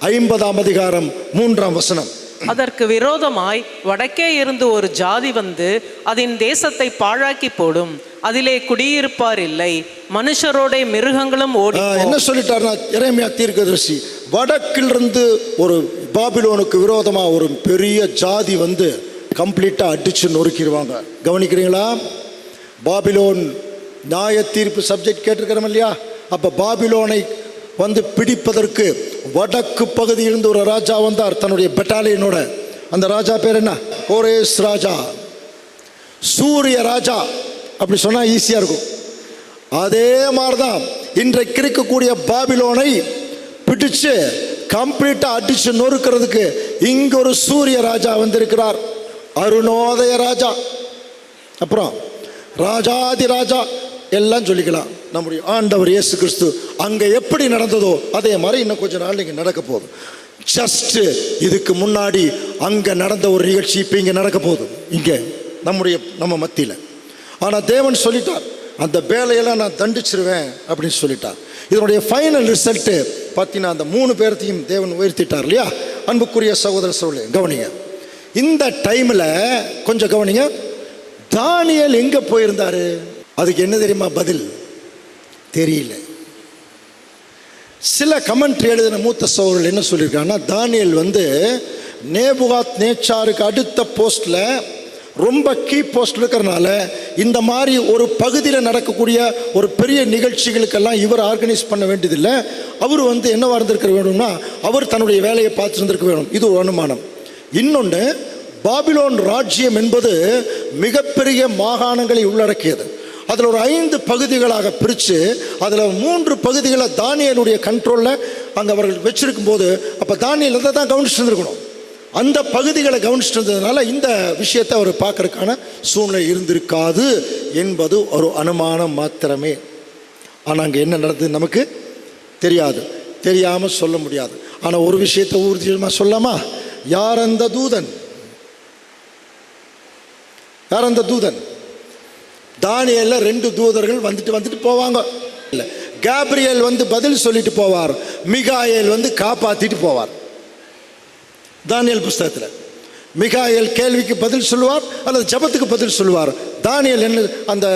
50ஆம் அதிகாரம் 3ஆம் வசனம். அதற்கு விரோதமாய் வடக்கே இருந்து ஒரு ஜாதி வந்து அதன் தேசத்தை பாழாக்கி போடும், அதிலே குடியிருப்பார் இல்லை, மனுஷரோட மிருகங்களும் ஓடி. என்ன சொல்லிட்டாருன்னா எரேமியா தீர்க்கதரிசி, வடக்கிலிருந்து ஒரு பாபிலோனுக்கு விரோதமா ஒரு பெரிய ஜாதி வந்து கம்ப்ளீட்டா அடிச்சு நொறுக்கிடுவாங்க. கவனிக்கிறீங்களா? பாபிலோன் நியாய தீர்ப்பு சப்ஜெக்ட் கேட்டிருக்கிறோம் இல்லையா? அப்ப பாபிலோனை வந்து பிடிப்பதற்கு வடக்கு பகுதியிலிருந்து ஒரு ராஜா வந்தார் தன்னுடைய பெட்டாலியனோட. அந்த ராஜா பேர் என்ன? கோரேஸ் ராஜா, சூரிய ராஜா. அப்படி சொன்னா ஈஸியா இருக்கும். அதே மாதிரிதான் இன்றைக்கு இருக்கக்கூடிய பாபிலோனை பிடிச்சு கம்ப்ளீட்டா அடிச்சு நொறுக்கிறதுக்கு இங்க ஒரு சூரிய ராஜா வந்திருக்கிறார், அருணோதய ராஜா. அப்புறம் ராஜாதி ராஜா எல்லாம் சொல்லிக்கலாம். நம்முடைய ஆண்டவர் இயேசு கிறிஸ்து அங்கே எப்படி நடந்ததோ அதே மாதிரி இன்னும் கொஞ்ச நாள் இங்கே நடக்க போகுது. ஜஸ்ட் இதுக்கு முன்னாடி அங்கே நடந்த ஒரு நிகழ்ச்சி இப்போ இங்கே நடக்க போகுது, இங்கே நம்ம மத்தியில். ஆனால் தேவன் சொல்லிட்டார், அந்த வேலையெல்லாம் நான் தண்டிச்சிருவேன் அப்படின்னு சொல்லிட்டார். இதனுடைய ஃபைனல் ரிசல்ட்டு பார்த்தீங்கன்னா அந்த 3 பேர்த்தையும் தேவன் உயர்த்திட்டார் இல்லையா? அன்புக்குரிய சகோதர சகோதரி கவனிங்க, இந்த டைமில் கொஞ்சம் கவனிங்க, தானியேல் எங்கே போயிருந்தாரு? அதுக்கு என்ன தெரியுமா பதில்? தெரியல. சில கமெண்ட்ரி எழுதின மூத்த சகோதரர்கள் என்ன சொல்லியிருக்காங்கன்னா, தானியேல் நேபுகாத் நேச்சாருக்கு அடுத்த போஸ்டில் ரொம்ப கீ போஸ்ட் இருக்கிறனால இந்த மாதிரி ஒரு பகுதியில் நடக்கக்கூடிய ஒரு பெரிய நிகழ்ச்சிகளுக்கெல்லாம் இவர் ஆர்கனைஸ் பண்ண வேண்டியதில்லை, அவர் என்னவா இருந்திருக்க வேணும்னா அவர் தன்னுடைய வேலையை பார்த்துருந்துருக்க வேணும். இது ஒரு அனுமானம். இன்னொன்று, பாபிலோன் ராஜ்யம் என்பது மிகப்பெரிய மாகாணங்களை உள்ளடக்கியது. அதில் ஒரு 5 பகுதிகளாக பிரித்து அதில் 3 பகுதிகளை தானியேலுடைய கண்ட்ரோலில் அங்கே அவர்கள் வச்சிருக்கும் போது, அப்போ தானியேல் அதை தான் கவனிச்சுட்டு இருந்திருக்கணும். அந்த பகுதிகளை கவனிச்சுட்டு இருந்ததுனால இந்த விஷயத்தை அவர் பார்க்கறதுக்கான சூழ்நிலை இருந்திருக்காது என்பது ஒரு அனுமானம் மாத்திரமே. ஆனால் அங்கே என்ன நடந்தது நமக்கு தெரியாது, தெரியாமல் சொல்ல முடியாது. ஆனால் ஒரு விஷயத்தை ஊர்ஜிதமாக சொல்லாமா? யார் அந்த தூதன்? யார் அந்த தூதன்? தானியேல்ல 2 தூதர்கள் வந்துட்டு போவாங்க. இல்லை, கேப்ரியேல் பதில் சொல்லிட்டு போவார், மிகாயேல் காப்பாற்றிட்டு போவார். தானியேல் புஸ்தகத்தில் மிகாயேல் கேள்விக்கு பதில் சொல்லுவார் அல்லது ஜபத்துக்கு பதில் சொல்லுவார். தானியேல் அந்த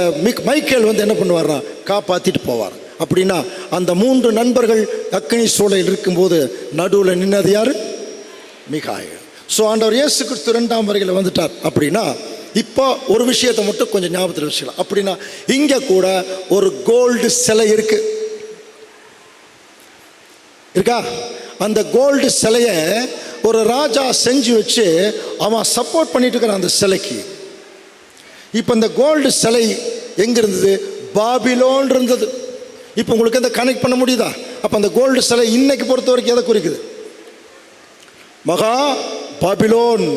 மைக்கேல் என்ன பண்ணுவார்னா காப்பாற்றிட்டு போவார். அப்படின்னா அந்த 3 நண்பர்கள் அக்கினி சூளையில் இருக்கும்போது நடுவில் நின்னது யார்? மிகாயேல். ஸோ ஆண்டவர் இயேசு கிறிஸ்து 2ஆம் வருகையில் வந்துட்டார். அப்படின்னா இப்போ ஒரு விஷயத்தை மட்டும் கொஞ்சம் ஞாபகத்தில் வச்சுக்கலாம். அப்படின்னா இங்கே கூட ஒரு கோல்டு சிலை இருக்கா? அந்த கோல்டு சிலையை ஒரு ராஜா செஞ்சு வச்சு அவன் சப்போர்ட் பண்ணிட்டு இருக்கிறான் அந்த சிலைக்கு. இப்போ இந்த கோல்டு சிலை எங்கே இருந்தது? பாபிலோன் இருந்தது. இப்போ உங்களுக்கு எதை கனெக்ட் பண்ண முடியுதா? அப்போ அந்த கோல்டு சிலை இன்னைக்கு பொறுத்த வரைக்கும் எதை குறிக்குது? மகா பாபிலோன்.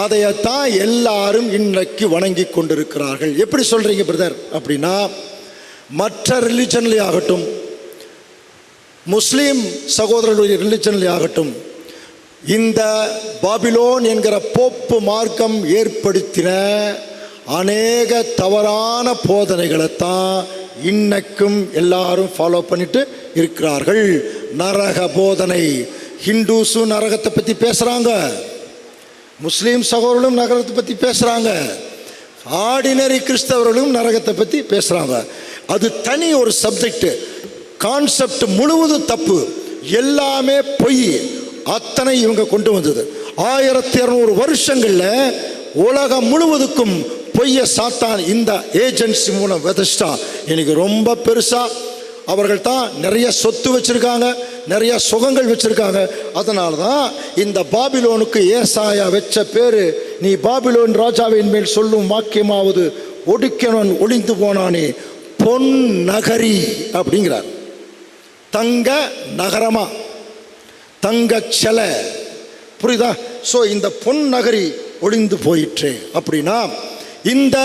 அதைத்தான் எல்லாரும் இன்றைக்கு வணங்கி கொண்டிருக்கிறார்கள். எப்படி சொல்றீங்க பிரதர் அப்படின்னா, மற்ற ரிலிஜன்லே ஆகட்டும், முஸ்லீம் சகோதரர்களுடைய ரிலிஜன்லே ஆகட்டும், இந்த பாபிலோன் என்கிற போப்பு மார்க்கம் ஏற்படுத்தின அநேக தவறான போதனைகளைத்தான் இன்னைக்கும் எல்லாரும் ஃபாலோ பண்ணிட்டு இருக்கிறார்கள். நரக போதனை. ஹிந்துஸும் நரகத்தை பற்றி பேசுகிறாங்க, முஸ்லீம் சகோதரர்களும் நரகத்தை பற்றி பேசுகிறாங்க, ஆர்டினரி கிறிஸ்தவர்களும் நரகத்தை பற்றி பேசுகிறாங்க. அது தனி ஒரு சப்ஜெக்ட். கான்செப்ட் முழுவதும் தப்பு, எல்லாமே பொய். அத்தனை இவங்க கொண்டு வந்தது 1200 வருஷங்களில் உலகம் முழுவதுக்கும் பொய்ய சாத்தான் இந்த ஏஜென்சி மூலம் விதைச்சிட்டான். இன்னைக்கு ரொம்ப பெருசாக அவர்கள் தான் நிறைய சொத்து வச்சுருக்காங்க, நிறைய சுகங்கள் வச்சுருக்காங்க. அதனால தான் இந்த பாபிலோனுக்கு ஏசாயா வச்ச பேர், நீ பாபிலோன் ராஜாவின் மேல் சொல்லும் வாக்கியமாவது ஒடுக்கவன் ஒளிந்து போனானே பொன் நகரி அப்படிங்கிறார். தங்க நகரமா, தங்க சிலை, புரியுதா? ஸோ இந்த பொன் நகரி ஒளிந்து போயிற்று. அப்படின்னா இந்த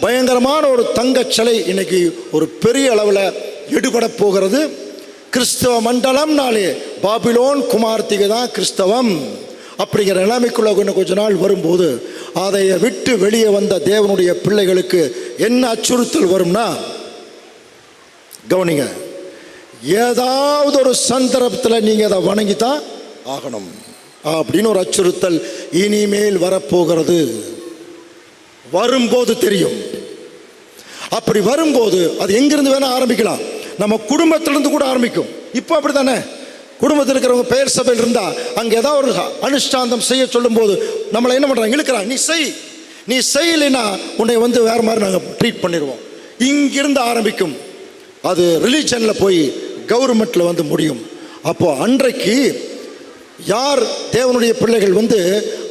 பயங்கரமான ஒரு தங்க சிலை இன்னைக்கு ஒரு பெரிய அளவில் எடுபட போகிறது. கிறிஸ்தவ மண்டலம்னாலே பாபிலோன் குமார்த்திகை தான் கிறிஸ்தவம் அப்படிங்கிற நிலைமைக்குள்ள கொஞ்ச நாள் வரும்போது அதை விட்டு வெளியே வந்த தேவனுடைய பிள்ளைகளுக்கு என்ன அச்சுறுத்தல் வரும்னா, கவனிங்க, ஏதாவது ஒரு சந்தர்ப்பத்தில் நீங்கள் அதை வணங்கித்தான் ஆகணும் அப்படின்னு ஒரு அச்சுறுத்தல் இனிமேல் வரப்போகிறது. வரும்போது தெரியும். அப்படி வரும்போது அது எங்கிருந்து வேணா ஆரம்பிக்கலாம், நம்ம குடும்பத்திலிருந்து கூட ஆரம்பிக்கும். இப்போ அப்படி தானே, குடும்பத்தில் இருக்கிறவங்க பெயர் சபையில் இருந்தால் அங்கே ஏதாவது ஒரு அனுஷ்டாந்தம் செய்ய சொல்லும் போது நம்மளை என்ன பண்ணுறாங்க, இழுக்கிறாங்க. நீ செய்யலைன்னா உன்னை வேறு மாதிரி நாங்கள் ட்ரீட் பண்ணிடுவோம். இங்கிருந்து ஆரம்பிக்கும். அது ரிலீஜனில் போய் கவர்மெண்ட்டில் முடியும். அப்போது அன்றைக்கு யார் தேவனுடைய பிள்ளைகள்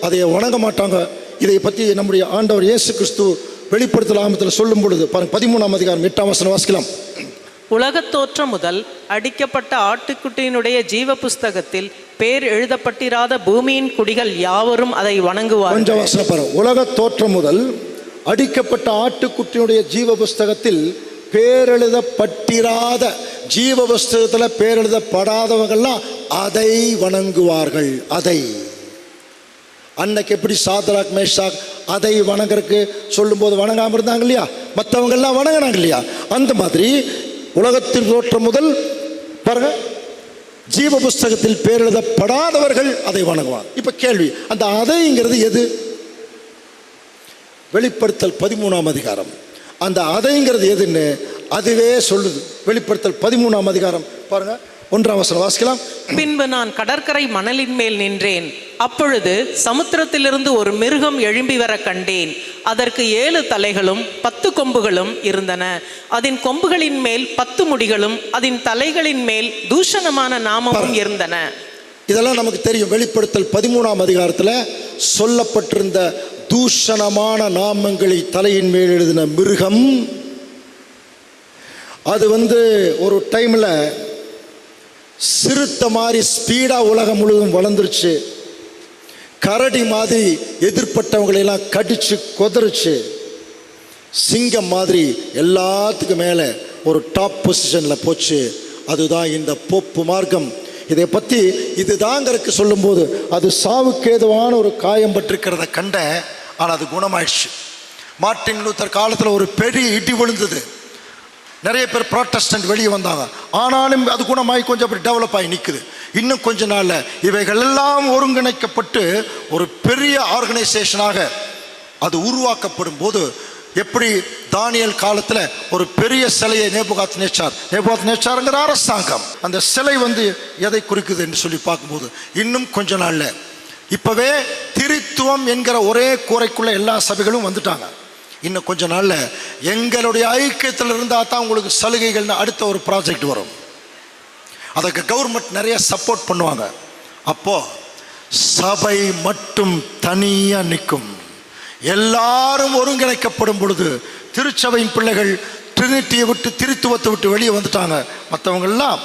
அதை வணங்க மாட்டாங்க. இதை பற்றி நம்முடைய ஆண்டவர் இயேசு கிறிஸ்து வெளிப்படுத்தல் ஆமத்தில் சொல்லும் பொழுது பாருங்க, 13ஆம் அதிகாரம் 8ஆம் வசனம் வாசிக்கலாம். உலகத் தோற்றம் முதல் அடிக்கப்பட்ட ஆட்டுக்குட்டியினுடைய ஜீவ புஸ்தகத்தில் பேர் எழுதப்பட்டிராத பூமியின் குடிகள் யாவரும் அதை வணங்குவார். கொஞ்சம் வசனம் பாருங்க. உலகத் தோற்றம் முதல் அடிக்கப்பட்ட ஆட்டுக்குட்டியினுடைய ஜீவ புஸ்தகத்தில் பேரெழுதப்பட்டிராத ஜீவ புஸ்தகத்தில் பேர் எழுதப்படாதவங்கள்லாம் அதை வணங்குவார்கள். அதை அன்னைக்கு எப்படி சாத்ராக் மேஷாக் அதை வணங்குறதுக்கு சொல்லும்போது வணங்காமல் இருந்தாங்க இல்லையா, மற்றவங்கெல்லாம் வணங்கினாங்க இல்லையா, அந்த மாதிரி உலகத்தின் தோற்றம் முதல் பாருங்க ஜீவ புஸ்தகத்தில் பேர் எழுதப்படாதவர்கள் அதை வணங்குவாங்க. இப்போ கேள்வி, அந்த அதைங்கிறது எது? வெளிப்படுத்தல் 13ஆம் அதிகாரம் அந்த அதைங்கிறது எதுன்னு அதுவே சொல்லுது. வெளிப்படுத்தல் 13ஆம் அதிகாரம் பாருங்க, 1ஆம் வசனம் வாசிக்கலாம். பின்பு நான் கடற்கரை மணலின் மேல் நின்றேன். அப்பொழுது சமுத்திரத்திலிருந்து ஒரு மிருகம் எழும்பி வர கண்டேன். அதற்கு 7 தலைகளும் 10 கொம்புகளும் இருந்தன. அதன் கொம்புகளின் மேல் 10 முடிகளும் அதன் தலைகளின் மேல் தூஷணமான நாமமும் இருந்தன. இதெல்லாம் நமக்கு தெரியும். வெளிப்படுத்தல் 13ஆம் அதிகாரத்தில் சொல்லப்பட்டிருந்த தூஷணமான நாமங்களை தலையின் மேல் எழுதின மிருகம், அது ஒரு டைமில் சிறுத்தை மாதிரி ஸ்பீடாக உலகம் முழுவதும் வளர்ந்துருச்சு. கரடி மாதிரி எதிர்பட்டவங்களெல்லாம் கடிச்சு கொதறிச்சு. சிங்கம் மாதிரி எல்லாத்துக்கும் மேலே ஒரு டாப் பொசிஷனில் போச்சு. அதுதான் இந்த போப்பு மார்க்கம். இதை பற்றி இதுதாங்கிறதுக்கு சொல்லும்போது அது சாவுக்கேதுவான ஒரு காயம் பட்டிருக்கிறத கண்ட. ஆனால் அது குணமாயிடுச்சு. மார்ட்டின் லூத்தர் காலத்தில் ஒரு பெரிய இடி விழுந்தது. நிறைய பேர் ப்ராட்டஸ்டன்ட் வெளியே வந்தாங்க. ஆனாலும் அது குணமாகி கொஞ்சம் அப்படி டெவலப் ஆகி நிற்குது. இன்னும் கொஞ்ச நாளில் இவைகள் எல்லாம் ஒருங்கிணைக்கப்பட்டு ஒரு பெரிய ஆர்கனைசேஷனாக அது உருவாக்கப்படும் போது, எப்படி தானியல் காலத்தில் ஒரு பெரிய சிலையை நேபுகாத்நேச்சார்ங்கிற அரசாங்கம், அந்த சிலை எதை குறிக்குது என்று சொல்லி பார்க்கும்போது, இன்னும் கொஞ்ச நாளில் இப்போவே திரித்துவம் என்கிற ஒரே கூரைக்குள்ள எல்லா சபைகளும் வந்துட்டாங்க. இன்னும் கொஞ்ச நாளில் எங்களுடைய ஐக்கியத்தில் இருந்தால் தான் உங்களுக்கு சலுகைகள்னு அடுத்த ஒரு ப்ராஜெக்ட் வரும். அதுக்கு கவர்மெண்ட் நிறைய சப்போர்ட் பண்ணுவாங்க. அப்போது சபை மட்டும் தனியாக நிற்கும். எல்லாரும் ஒருங்கிணைக்கப்படும் பொழுது திருச்சபையின் பிள்ளைகள் ட்ரினிட்டியை விட்டு திரித்துவத்தை விட்டு வெளியே வந்துட்டாங்க. மற்றவங்கெல்லாம்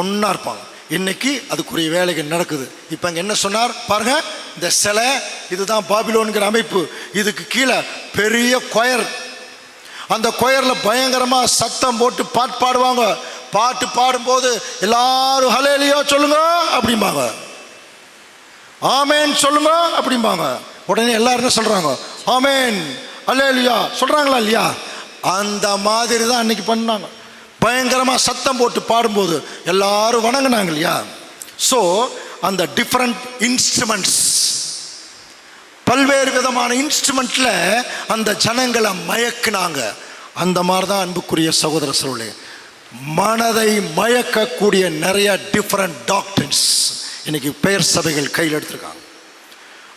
ஒன்றா இருப்பாங்க. இன்னைக்கு அதுக்குரிய வேலைகள் நடக்குது. இப்போ அங்கே என்ன சொன்னார் பாருங்க, இந்த சிலை இதுதான் பாபிலோன்கிற அமைப்பு. இதுக்கு கீழே பெரிய கொயர், அந்த கொயரில் பயங்கரமாக சத்தம் போட்டு பாட்டு பாடுவாங்க. பாட்டு பாடும்போது எல்லாரும் ஹல்லேலூயா சொல்லுங்க அப்படிம்பாங்க, ஆமேன் சொல்லுங்க அப்படிம்பாங்க. உடனே எல்லாரும் என்ன சொல்றாங்க? ஆமேன் ஹல்லேலூயா சொல்றாங்களா இல்லையா? அந்த மாதிரி தான் அன்னைக்கு பண்ணாங்க. பயங்கரமாக சத்தம் போட்டு பாடும்போது எல்லாரும் வணங்கினாங்க இல்லையா? ஸோ அந்த டிஃப்ரெண்ட் இன்ஸ்ட்ருமெண்ட்ஸ், பல்வேறு விதமான இன்ஸ்ட்ருமெண்ட்ல அந்த ஜனங்களை மயக்குனாங்க. அந்த மாதிரி தான் அன்புக்குரிய சகோதர சகோதரிகளே, மனதை மயக்கக்கூடிய நிறைய டிஃப்ரெண்ட் டாக்டரின்ஸ் இன்னைக்கு பெயர் சபைகள் கையில் எடுத்திருக்காங்க.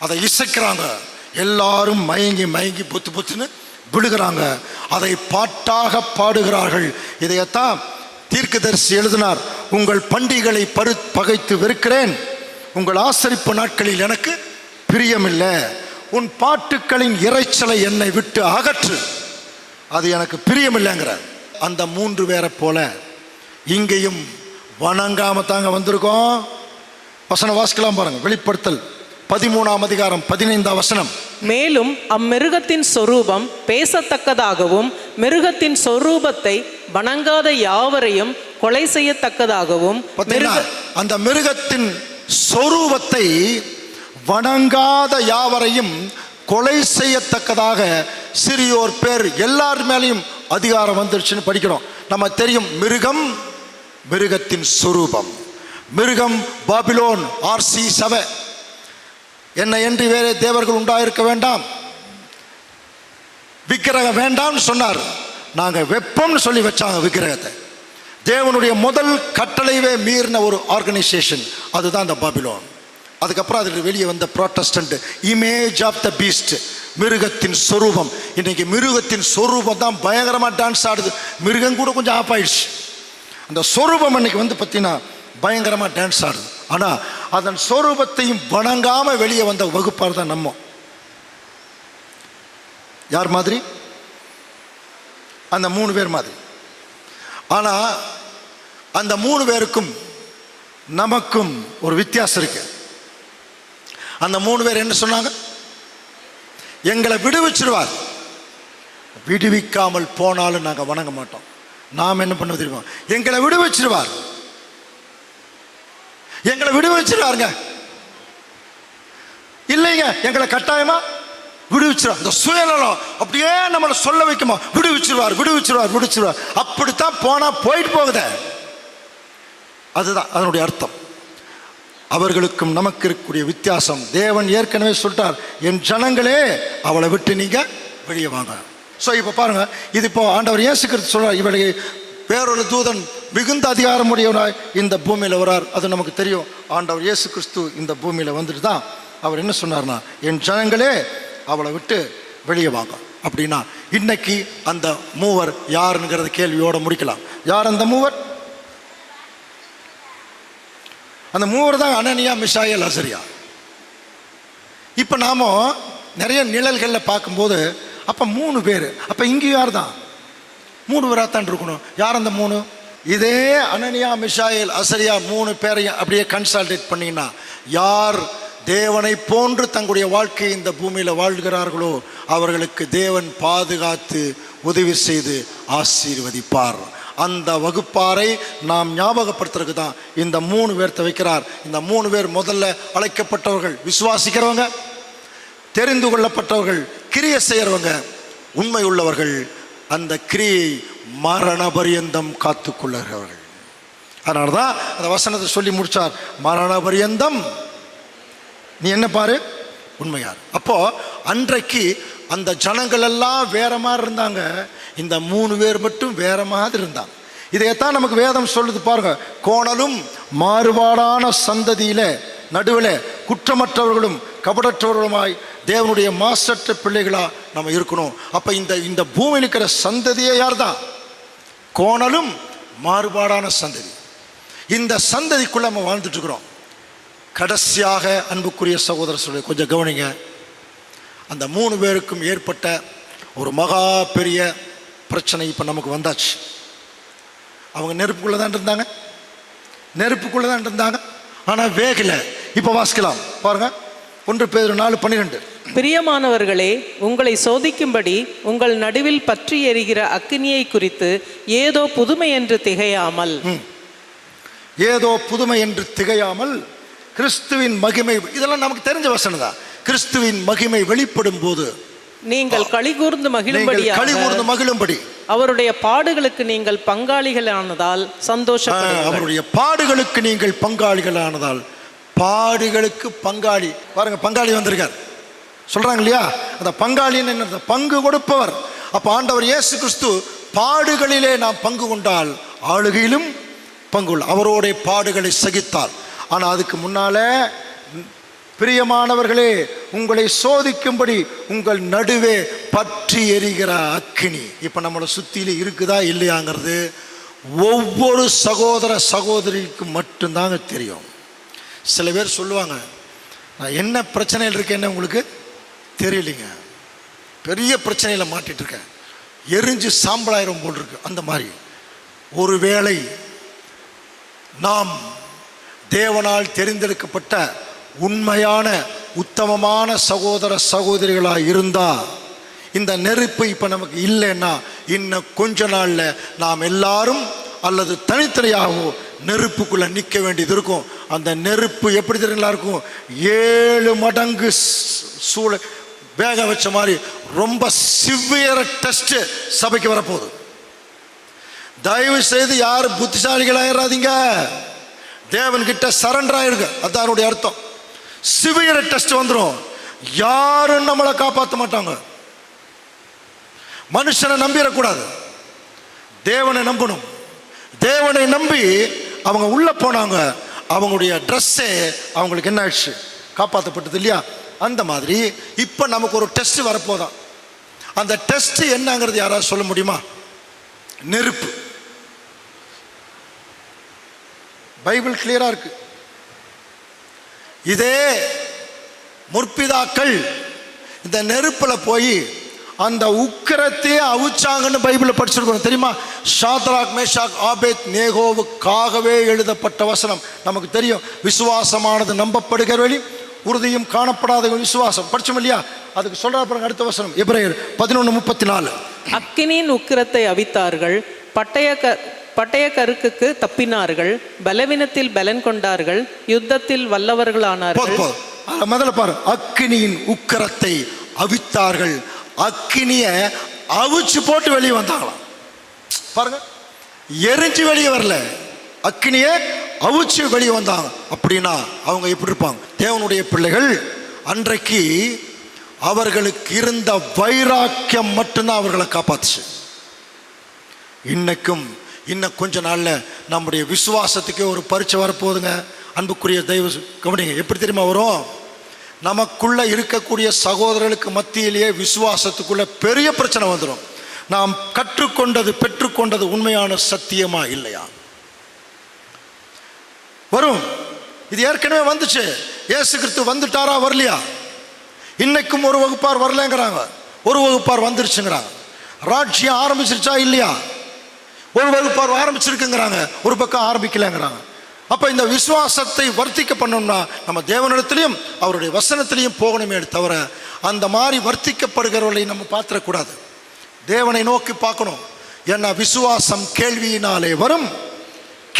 அதை இசைக்கிறாங்க. எல்லாரும் மயங்கி மயங்கி புத்து புத்துன்னு விழுகிறாங்க. அதை பாட்டாக பாடுகிறார்கள். இதையத்தான் தீர்க்கதரிசி எழுதினார். உங்கள் பண்டிகைகளை பகைத்து வெறுக்கிறேன், உங்கள் ஆசரிப்பு நாட்களில் எனக்கு பிரியமில்லை, உன் பாட்டுக்களின் இறைச்சலை என்னை விட்டு அகற்று, அது எனக்கு பிரியமில்லைங்கிறார். அந்த 3 பேரை போல இங்கேயும் வணங்காம தாங்க வந்திருக்கோம். வசனம் வாசிக்கலாம் பாருங்க. வெளிப்படுத்தல் 13ஆம் அதிகாரம் 15ஆம் வசனம். மேலும் அம்மிருகத்தின் சொரூபம் பேசத்தக்கதாகவும் மிருகத்தின் சொரூபத்தை வணங்காத யாவரையும் கொலை செய்யத்தக்கதாகவும், அந்த மிருகத்தின் சொரூபத்தை வணங்காத யாவரையும் கொலை செய்யத்தக்கதாக சிறியோர் பேர் எல்லார் மேலேயும் அதிகாரம் வந்துருச்சுன்னு படிக்கிறோம். நம்ம தெரியும், மிருகம், மிருகத்தின் சொரூபம். மிருகம் பாபிலோன் RC சபை. என்னை என்று வேறே தேவர்கள் உண்டாயிருக்க வேண்டாம், விக்கிரகம் வேண்டாம்னு சொன்னார். நாங்கள் வெப்பம்னு சொல்லி வச்சாங்க விக்கிரகத்தை. தேவனுடைய முதல் கட்டளையவே மீறின ஒரு ஆர்கனைசேஷன் அதுதான் இந்த பாபிலோன். அதுக்கப்புறம் அதில் வெளியே வந்த Protestant image of the beast, மிருகத்தின் சொரூபம். இன்னைக்கு மிருகத்தின் சொரூபம் தான் பயங்கரமாக டான்ஸ் ஆடுது. மிருகம் கூட கொஞ்சம் ஆஃப் ஆயிடுச்சு. அந்த சொரூபம் இன்னைக்கு பார்த்தீங்கன்னா பயங்கரமாக டான்ஸ் ஆடுது. ஆனால் அதன் சொரூபத்தையும் வணங்காமல் வெளியே வந்த வகுப்பார் தான் நம்ம. யார் மாதிரி? அந்த 3 பேர் மாதிரி. ஆனால் அந்த 3 பேருக்கும் நமக்கும் ஒரு வித்தியாசம் இருக்கு. அந்த 3 பேர் என்ன சொன்னாங்க? எங்களை விடுவிச்சிருவார், விடுவிக்காமல் போனாலும் நாங்கள் வணங்க மாட்டோம். நாம் என்ன பண்ண தெரியுமா? எங்களை விடுவிச்சிருவார், எங்களை விடுவிச்சிருவாருங்க. இல்லைங்க, எங்களை கட்டாயமா விடுவிச்சிருவார். இந்த சுயநலம் அப்படியே நம்மளை சொல்ல வைக்குமா, விடுவிச்சிருவார் விடுவிச்சிருவார் விடுவிச்சிருவார். அப்படித்தான் போனா போயிட்டு போகுத. அதுதான் அதனுடைய அர்த்தம். அவர்களுக்கும் நமக்கு இருக்கக்கூடிய வித்தியாசம். தேவன் ஏற்கனவே சொல்லிட்டார், என் ஜனங்களே அவளை விட்டு நீங்க வெளியே வாங்க. ஸோ இப்போ பாருங்க, இது இப்போ ஆண்டவர் இயேசு கிறிஸ்து சொல்றார், இவளை வேறொரு தூதன் மிகுந்த அதிகாரமுடையவனாய் இந்த பூமியில் வரார். அது நமக்கு தெரியும். ஆண்டவர் இயேசு கிறிஸ்து இந்த பூமியில் வந்துட்டு தான் அவர் என்ன சொன்னார்னா, என் ஜனங்களே அவளை விட்டு வெளியே வாங்க. அப்படின்னா இன்னைக்கு அந்த மூவர் யாருங்கிறத கேள்வியோட முடிக்கலாம். யார் அந்த மூவர்? அந்த மூவர் தான் அனனியா, மிஷாயேல், அசரியா. இப்போ நாம நிறைய நிழல்களில் பார்க்கும்போது அப்போ 3 பேர், அப்போ இங்கே யார் தான்? 3 பேராக தான் இருக்கணும். யார் அந்த 3? இதே அனனியா, மிஷாயேல், அசரியா 3 பேரையும் அப்படியே கன்சால்டேட் பண்ணிங்கன்னா, யார் தேவனை போன்று தங்களுடைய வாழ்க்கையை இந்த பூமியில் வாழ்கிறார்களோ அவர்களுக்கு தேவன் பாதுகாத்து உதவி செய்து ஆசீர்வதிப்பார். அந்த வகுப்பாரை நாம் ஞாபகப்படுத்துறதுக்கு தான் இந்த 3 பேர்த்த வைக்கிறார். இந்த 3 பேர் முதல்ல அழைக்கப்பட்டவர்கள், விசுவாசிக்கிறவங்க, தெரிந்து கொள்ளப்பட்டவர்கள், கிரியை செய்கிறவங்க, உண்மை உள்ளவர்கள், அந்த கிரியை மரண பரியந்தம் காத்து கொள்ளுகிறவர்கள். அதனால தான் அந்த வசனத்தை சொல்லி முடிச்சார், மரண பரியந்தம் நீ என்ன பாரு, உண்மையார். அப்போ அன்றைக்கு அந்த ஜனங்கள் எல்லாம் வேற மாதிரி இருந்தாங்க, இந்த 3 பேர் மட்டும் வேற மாதிரி இருந்தாங்க. இதைத்தான் நமக்கு வேதம் சொல்லுது பாருங்க, கோணலும் மாறுபாடான சந்ததியில நடுவில் குற்றமற்றவர்களும் கபடற்றவர்களுமாய் தேவனுடைய மாசற்ற பிள்ளைகளா நம்ம இருக்கணும். அப்ப இந்த பூமியில் இருக்கிற சந்ததியே யார் தான்? கோணலும் மாறுபாடான சந்ததி. இந்த சந்ததிக்குள்ள நம்ம வாழ்ந்துட்டு இருக்கிறோம். கடைசியாக அன்புக்குரிய சகோதர சொல்லி கொஞ்சம் கவனிங்க. அந்த 3 பேருக்கும் ஏற்பட்ட ஒரு மகா பெரிய பிரச்சனை இப்போ நமக்கு வந்தாச்சு. அவங்க நெருப்புக்குள்ளே தான் இருந்தாங்க, நெருப்புக்குள்ளே தான் இருந்தாங்க, ஆனால் வேகலை. இப்போ வாசிக்கலாம் பாருங்க, 1 பேதுரு 4:12. பிரியமானவர்களே, உங்களை சோதிக்கும்படி உங்கள் நடுவில் பற்றி எரிகிற அக்கினியை குறித்து ஏதோ புதுமை என்று திகையாமல், ஏதோ புதுமை என்று திகையாமல் கிறிஸ்துவின் மகிமை, இதெல்லாம் நமக்கு தெரிஞ்ச வசனம் தான். கிறிஸ்துவின் மகிமை வெளிப்படும் போது நீங்கள் களிகூர்ந்து மகிழும்படி அவருடைய பாடுகளுக்கு நீங்கள் பங்காளிகளானதால் சந்தோஷப்படுங்கள். அவருடைய பாடுகளுக்கு நீங்கள் பங்காளிகளானதால், பாடுகளுக்கு பங்காளி பாருங்க, பங்காளி வந்திருக்கார் சொல்றாங்க இல்லையா? அந்த பங்காளின்னு என்ன? பங்கு கொடுப்பவர். அப்ப ஆண்டவர் இயேசு கிறிஸ்து பாடுகளிலே நாம் பங்கு கொண்டால் ஆளுகையிலும் பங்கு, அவரோட பாடுகளை சகித்தால். ஆனா அதுக்கு முன்னால, பிரியமானவர்களே, உங்களை சோதிக்கும்படி உங்கள் நடுவே பற்றி எரிகிற அக்கினி. இப்ப நம்மளை சுத்தியில இருக்குதா இல்லையாங்கிறது ஒவ்வொரு சகோதர சகோதரிக்கும் மட்டும்தாங்க தெரியும். சில பேர் சொல்லுவாங்க, நான் என்ன பிரச்சனையில் இருக்கேன்னு உங்களுக்கு தெரியலைங்க, பெரிய பிரச்சனையில மாட்டிட்டு இருக்கேன், எரிஞ்சு சாம்பலாயிரம் போல் இருக்கு. அந்த மாதிரி ஒருவேளை நாம் தேவனால் தெரிந்தெடுக்கப்பட்ட உண்மையான உத்தமமான சகோதர சகோதரிகளாக இருந்தா, இந்த நெருப்பு இப்போ நமக்கு இல்லைன்னா இன்னும் கொஞ்ச நாளில் நாம் எல்லாரும் அல்லது தனித்தனியாகவோ நெருப்புக்குள்ளே நிற்க வேண்டியது இருக்கும். அந்த நெருப்பு எப்படி தெரியுங்களா இருக்கும்? 7 மடங்கு சூழ வேக வச்ச மாதிரி ரொம்ப சிவியர் டெஸ்ட் சபைக்கு வரப்போகுது. தயவு செய்து யாரும் புத்திசாலிகளாயிராதீங்க, தேவன்கிட்ட சரண்டர் ஆயிருக்கு. அதான் அவருடைய அர்த்தம். சிவியர் டெஸ்ட் வந்துடும், யாரும் நம்மளை காப்பாற்ற மாட்டாங்க. மனுஷனை நம்பிடக்கூடாது, தேவனை நம்பணும். தேவனை நம்பி அவங்க உள்ள போனாங்க, அவங்களுடைய ட்ரெஸ்ஸே அவங்களுக்கு என்ன ஆயிடுச்சு? காப்பாற்றப்பட்டது இல்லையா? அந்த மாதிரி இப்போ நமக்கு ஒரு டெஸ்ட் வரப்போதான். அந்த டெஸ்ட் என்னங்கிறது யாராவது சொல்ல முடியுமா? நெருப்பு. பைபிள் கிளியரா இருக்கு. இதே முற்பிதாக்கள் இந்த நெருப்புல போய் அந்த உக்கிரத்தையே அவிச்சாங்கன்னு பைபிளில் படிச்சிருக்கோம் தெரியுமா? ஷாத்ராக், மேஷாக், ஆபேத் நேகோவுக்காகவே எழுதப்பட்ட வசனம் நமக்கு தெரியும். விசுவாசமானது நம்பப்படுகிற வழி, உறுதியும் காணப்படாத விசுவாசம். படிச்சோம் இல்லையா? அதுக்கு சொல்ற பாருங்க அடுத்த வசனம், எபிரேயர் 11:34. அக்கினியின் உக்கிரத்தை அவித்தார்கள், பட்டய கருக்குக்கு தப்பினார்கள், பலவீனத்தில் பலன் கொண்டார்கள், யுத்தத்தில் வல்லவர்களானார்கள். முதல்ல பாரு, அக்கினியின் உக்கரத்தை அவித்தார்கள். அக்கினிய அவிச்சு போட்டு வெளியே வந்தாங்களாம். பாருங்க, எரிஞ்சு வெளியே வரல, அக்கினிய அவிச்சு வெளியே வந்தாங்க. அப்படின்னா அவங்க எப்படி இருப்பாங்க? தேவனுடைய பிள்ளைகள் அன்றைக்கு அவர்களுக்கு இருந்த வைராக்கியம் மட்டும்தான் அவர்களை காப்பாத்துச்சு. இன்னும் கொஞ்ச நாள்ல நம்முடைய விசுவாசத்துக்கே ஒரு பரீட்சை வரப்போகுதுங்க. அன்புக்குரிய தெய்வ கவனிங்க, எப்படி தெரியுமா வரும்? நமக்குள்ள இருக்கக்கூடிய சகோதரர்களுக்கு மத்தியிலேயே விசுவாசத்துக்குள்ள பெரிய பிரச்சனை வந்துடும். நாம் கற்றுக்கொண்டது பெற்றுக்கொண்டது உண்மையான சத்தியமா இல்லையா? வரும். இது ஏற்கனவே வந்துச்சு. இயேசு கிறிஸ்து வந்துட்டாரா வரலையா? இன்னைக்கும் ஒரு வகுப்பார் வரலங்கிறாங்க, ஒரு வகுப்பார் வந்துருச்சுங்கிறாங்க. ராஜ்யம் ஆரம்பிச்சிருச்சா இல்லையா? ஒரு வகுப்பார் ஆரம்பிச்சிருக்குங்கிறாங்க, ஒரு பக்கம் ஆரம்பிக்கலங்கிறாங்க. அப்ப இந்த விசுவாசத்தை வர்த்திக்க பண்ணணும்னா நம்ம தேவனிடத்திலையும் அவருடைய வசனத்திலையும் போகணுமே தவிர அந்த மாதிரி வர்த்திக்கப்படுகிறவர்களை நம்ம பார்த்துடக்கூடாது. தேவனை நோக்கி பார்க்கணும். ஏன்னா விசுவாசம் கேள்வியினாலே வரும்,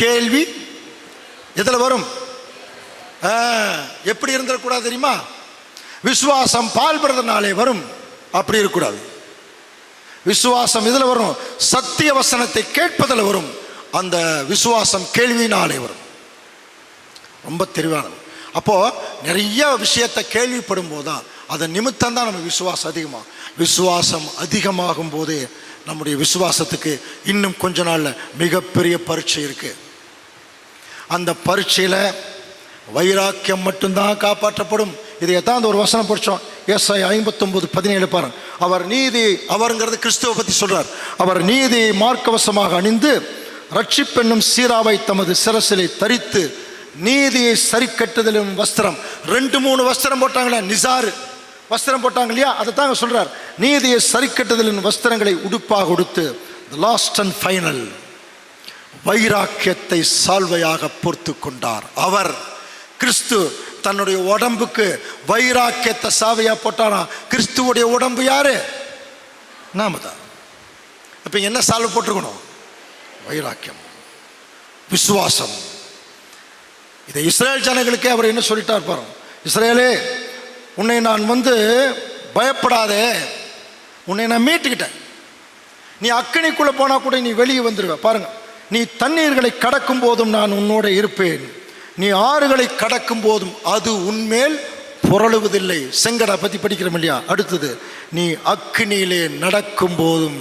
கேள்வி எதில் வரும்? எப்படி இருந்துடக்கூடாது தெரியுமா? விசுவாசம் பால் பெறுறதுனாலே வரும், அப்படி இருக்கக்கூடாது. விசுவாசம் இதில் வரும், சத்திய வசனத்தை கேட்பதில் வரும். அந்த விசுவாசம் கேள்வியினாலே வரும். ரொம்ப தெளிவானது. அப்போ நிறைய விஷயத்தை கேள்விப்படும் போதுதான் அதன் நிமித்தம் தான் நம்ம விசுவாசம் அதிகமாகும். விசுவாசம் அதிகமாகும் போதே நம்முடைய விசுவாசத்துக்கு இன்னும் கொஞ்ச நாள்ல மிகப்பெரிய பரீட்சை இருக்கு. அந்த பரீட்சையில வைராக்கியம் மட்டும்தான் காப்பாற்றப்படும். இதைத்தான் அந்த ஒரு வசனம் படிச்சோம், ஏசாயா 59:17 பாருங்க. அவர் நீதி, அவருங்கிறது கிறிஸ்துவை பத்தி சொல்றார். அவர் நீதி மார்க்கவசமாக அணிந்து ரட்சிப்பென்னும் சீராவை தமது சிரசிலை தரித்து நீதியை சரி கட்டுதலும் வஸ்திரம். 2-3 வஸ்திரம் போட்டாங்களே, நிசாரு வஸ்திரம் போட்டாங்க இல்லையா? அதை தாங்க சொல்றார். நீதியை சரி கட்டுதலின் வஸ்திரங்களை உடுப்பாக கொடுத்து லாஸ்ட் அண்ட் ஃபைனல் வைராக்கியத்தை சால்வையாக பொறுத்து கொண்டார். அவர் கிறிஸ்து தன்னுடைய உடம்புக்கு வைராக்கியத்தை சாவையா போட்டாரா? கிறிஸ்துவோடைய உடம்பு யாரு? நாம தான். இப்ப என்ன சால்வை போட்டிருக்கணும்? வைராக்கியம், விசுவாசம். இதை இஸ்ரேல் ஜனங்களுக்கே அவர் என்ன சொல்லிட்டார் பாருங்க. இஸ்ரேலே, உன்னை நான் பயப்படாதே, உன்னை நான் மீட்டுக்கிட்டேன். நீ அக்கினிக்குள்ள போனா கூட நீ வெளியே வந்துருவ. பாருங்க, நீ தண்ணீர்களை கடக்கும் போதும் நான் உன்னோட இருப்பேன், நீ ஆறுகளை கடக்கும் போதும் அது உன்மேல் புரளுவதில்லை. செங்கடை பத்தி படிக்கிறோம் இல்லையா? அடுத்தது, நீ அக்கினியிலே நடக்கும் போதும்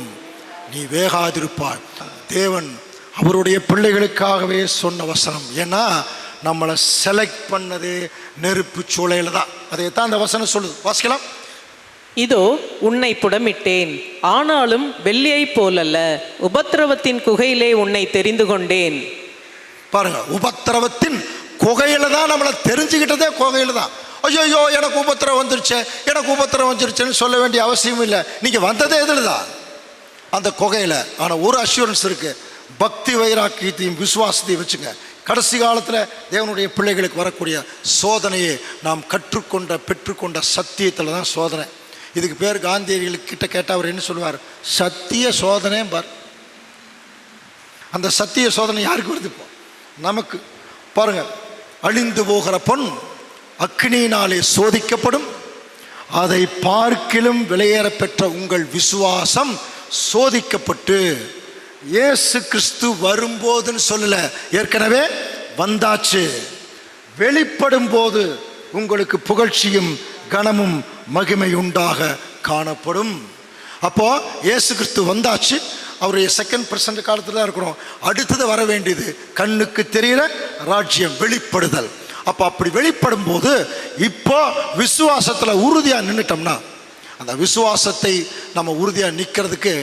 நீ வேகாதிருப்பாய். தேவன் அவருடைய பிள்ளைகளுக்காகவே சொன்ன வசனம். ஏன்னா நம்மளை செலக்ட் பண்ணது நெருப்பு சூளையில தான். அதைத்தான் அந்த வசனம் சொல்லுது. வாசிக்கலாம். இதோ உன்னை புடமிட்டேன், ஆனாலும் வெள்ளியை போலல்ல, உபத்திரவத்தின் குகையிலே உன்னை தெரிந்து கொண்டேன். பாருங்க, உபத்திரவத்தின் குகையில தான் நம்மளை தெரிஞ்சுக்கிட்டதே குகையில தான். ஐயோ எனக்கு உபத்திரவம் வந்துருச்சு, எனக்கு உபத்திரவம் வந்துருச்சுன்னு சொல்ல வேண்டிய அவசியம் இல்லை. நீங்க வந்ததே எதுல தான்? அந்த குகையில. ஆனா ஒரு அஷ்யூரன்ஸ் இருக்கு, பக்தி வைராக்கியத்தையும் விசுவாசத்தையும் வச்சுங்க. கடைசி காலத்தில் தேவனுடைய பிள்ளைகளுக்கு வரக்கூடிய சோதனையை நாம் பெற்றுக்கொண்ட சத்தியத்தில் தான் சோதனை. இதுக்கு பேர் காந்தியடிகளுக்கிட்ட கேட்டால் அவர் என்ன சொல்லுவார்? சத்திய சோதனை பார். அந்த சத்திய சோதனை யாருக்கு வருது? இப்போ நமக்கு. பாருங்க, அழிந்து போகிற பொன் அக்னியினாலே சோதிக்கப்படும், அதை பார்க்கிலும் விலையேற பெற்ற உங்கள் விசுவாசம் சோதிக்கப்பட்டு. இயேசு கிறிஸ்து வரும்போதுன்னு சொல்லல, ஏற்கனவே வந்தாச்சு. வெளிப்படும் போது உங்களுக்கு புகழ்ச்சியும் கனமும் மகிமை உண்டாக காணப்படும். அப்போ இயேசு கிறிஸ்து வந்தாச்சு, அவருடைய செகண்ட் பர்சன்ட் காலத்தில் தான் இருக்கிறோம். அடுத்தது வர வேண்டியது கண்ணுக்கு தெரிகிற ராஜ்யம், வெளிப்படுதல். அப்போ அப்படி வெளிப்படும் போது இப்போ விசுவாசத்தில் உறுதியாக நின்றுட்டோம்னா, அந்த விசுவாசத்தை நம்ம உறுதியாக நிற்கிறதுக்கு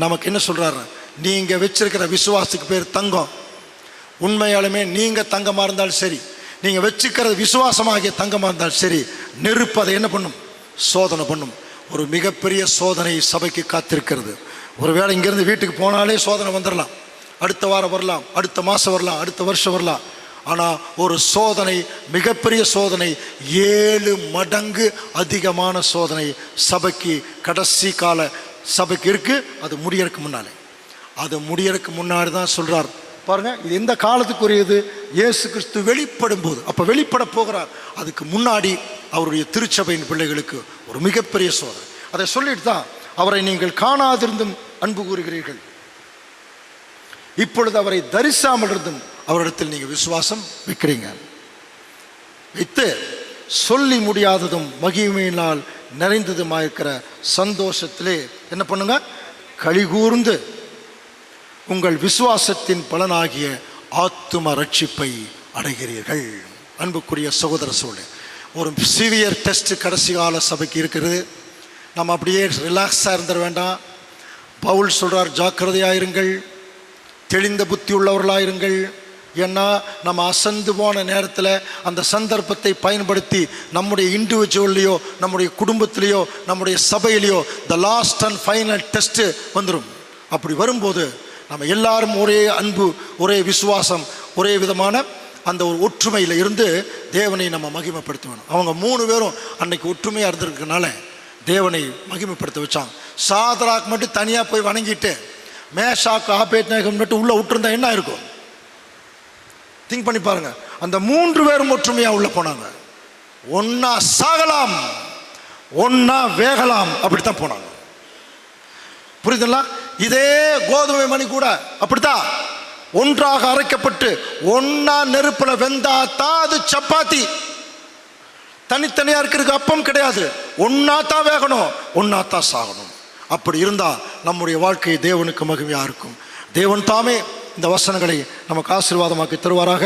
நமக்கு என்ன சொல்கிறாரு? நீங்கள் வச்சிருக்கிற விசுவாசத்துக்கு பேர் தங்கம். உண்மையாலுமே நீங்கள் தங்கமாக இருந்தாலும் சரி, நீங்கள் வச்சுக்கிறது விசுவாசமாகிய தங்கமாக இருந்தாலும் சரி, நெருப்பு அதை என்ன பண்ணும்? சோதனை பண்ணும். ஒரு மிகப்பெரிய சோதனை சபைக்கு காத்திருக்கிறது. ஒருவேளை இங்கேருந்து வீட்டுக்கு போனாலே சோதனை வந்துடலாம், அடுத்த வாரம் வரலாம், அடுத்த மாதம் வரலாம், அடுத்த வருஷம் வரலாம். ஆனால் ஒரு சோதனை, மிகப்பெரிய சோதனை, 7 மடங்கு அதிகமான சோதனை சபைக்கு கடைசி கால சபைக்கு இருக்கு. அது முடியறதுக்கு முன்னாலே அது முடியறதுக்கு முன்னாடி தான் சொல்கிறார் பாருங்க. இது எந்த காலத்துக்குரியது? இயேசு கிறிஸ்து வெளிப்படும் போது, அப்போ வெளிப்பட போகிறார். அதுக்கு முன்னாடி அவருடைய திருச்சபையின் பிள்ளைகளுக்கு ஒரு மிகப்பெரிய சோதனை. அதை சொல்லிட்டு தான் அவரை நீங்கள் காணாதிருந்தும் அன்பு கூறுகிறீர்கள், இப்பொழுது அவரை தரிசாமல் இருந்தும் அவரிடத்தில் நீங்கள் விசுவாசம் வைக்கிறீங்க. வைத்து சொல்லி முடியாததும் மகிமையினால் நிறைந்ததுமாயிருக்கிற சந்தோஷத்திலே என்ன பண்ணுங்க? கலிகூர்ந்து உங்கள் விசுவாசத்தின் பலனாகிய ஆத்தும ரட்சிப்பை அடைகிறீர்கள். அன்புக்குரிய சகோதர சோழே, ஒரு சிவியர் டெஸ்ட் கடைசி கால சபைக்கு இருக்கிறது. நம்ம அப்படியே ரிலாக்ஸாக இருந்துட வேண்டாம். பவுல் சொல்கிறார், ஜாக்கிரதையாயிருங்கள், தெளிந்த புத்தி உள்ளவர்களாயிருங்கள். ஏன்னா நம்ம அசந்து போன நேரத்தில் அந்த சந்தர்ப்பத்தை பயன்படுத்தி நம்முடைய இண்டிவிஜுவல்லையோ, நம்முடைய குடும்பத்திலேயோ, நம்முடைய சபையிலையோ the last and final test வந்துடும். அப்படி வரும்போது நம்ம எல்லாரும் ஒரே அன்பு, ஒரே விசுவாசம், ஒரே விதமான அந்த ஒரு ஒற்றுமையில் இருந்து தேவனை நம்ம மகிமைப்படுத்த வேணும். அவங்க 3 பேரும் அன்னைக்கு ஒற்றுமையாக இருந்திருக்கனால தேவனை மகிமைப்படுத்த வச்சாங்க. சாதராக் மட்டும் தனியாக போய் வணங்கிட்டு மேஷாக்கு ஆபேத்நேகோ மட்டும் உள்ளே விட்டுருந்தா என்ன இருக்கும்? திங்க் பண்ணி பாருங்க. அந்த 3 பேரும் ஒற்றுமையாக உள்ள போனாங்க. ஒன்னா சாகலாம், ஒன்னா வேகலாம், அப்படித்தான் போனாங்க. புரியுதுங்களா? இதே கோதுமை மணி கூட அப்படித்தான் ஒன்றாக அரைக்கப்பட்டு ஒன்னா நெருப்புல வெந்தாத்தான் அது சப்பாத்தி. தனித்தனியா இருக்கிறதுக்கு அப்பம் கிடையாது. ஒன்னாத்தான் வேகணும், ஒன்னாத்தான் சாகணும். அப்படி இருந்தா நம்முடைய வாழ்க்கை தேவனுக்கு மகிமையா இருக்கும். தேவன் தாமே இந்த வசனங்களை நமக்கு ஆசீர்வாதமாக்கி தருவாராக.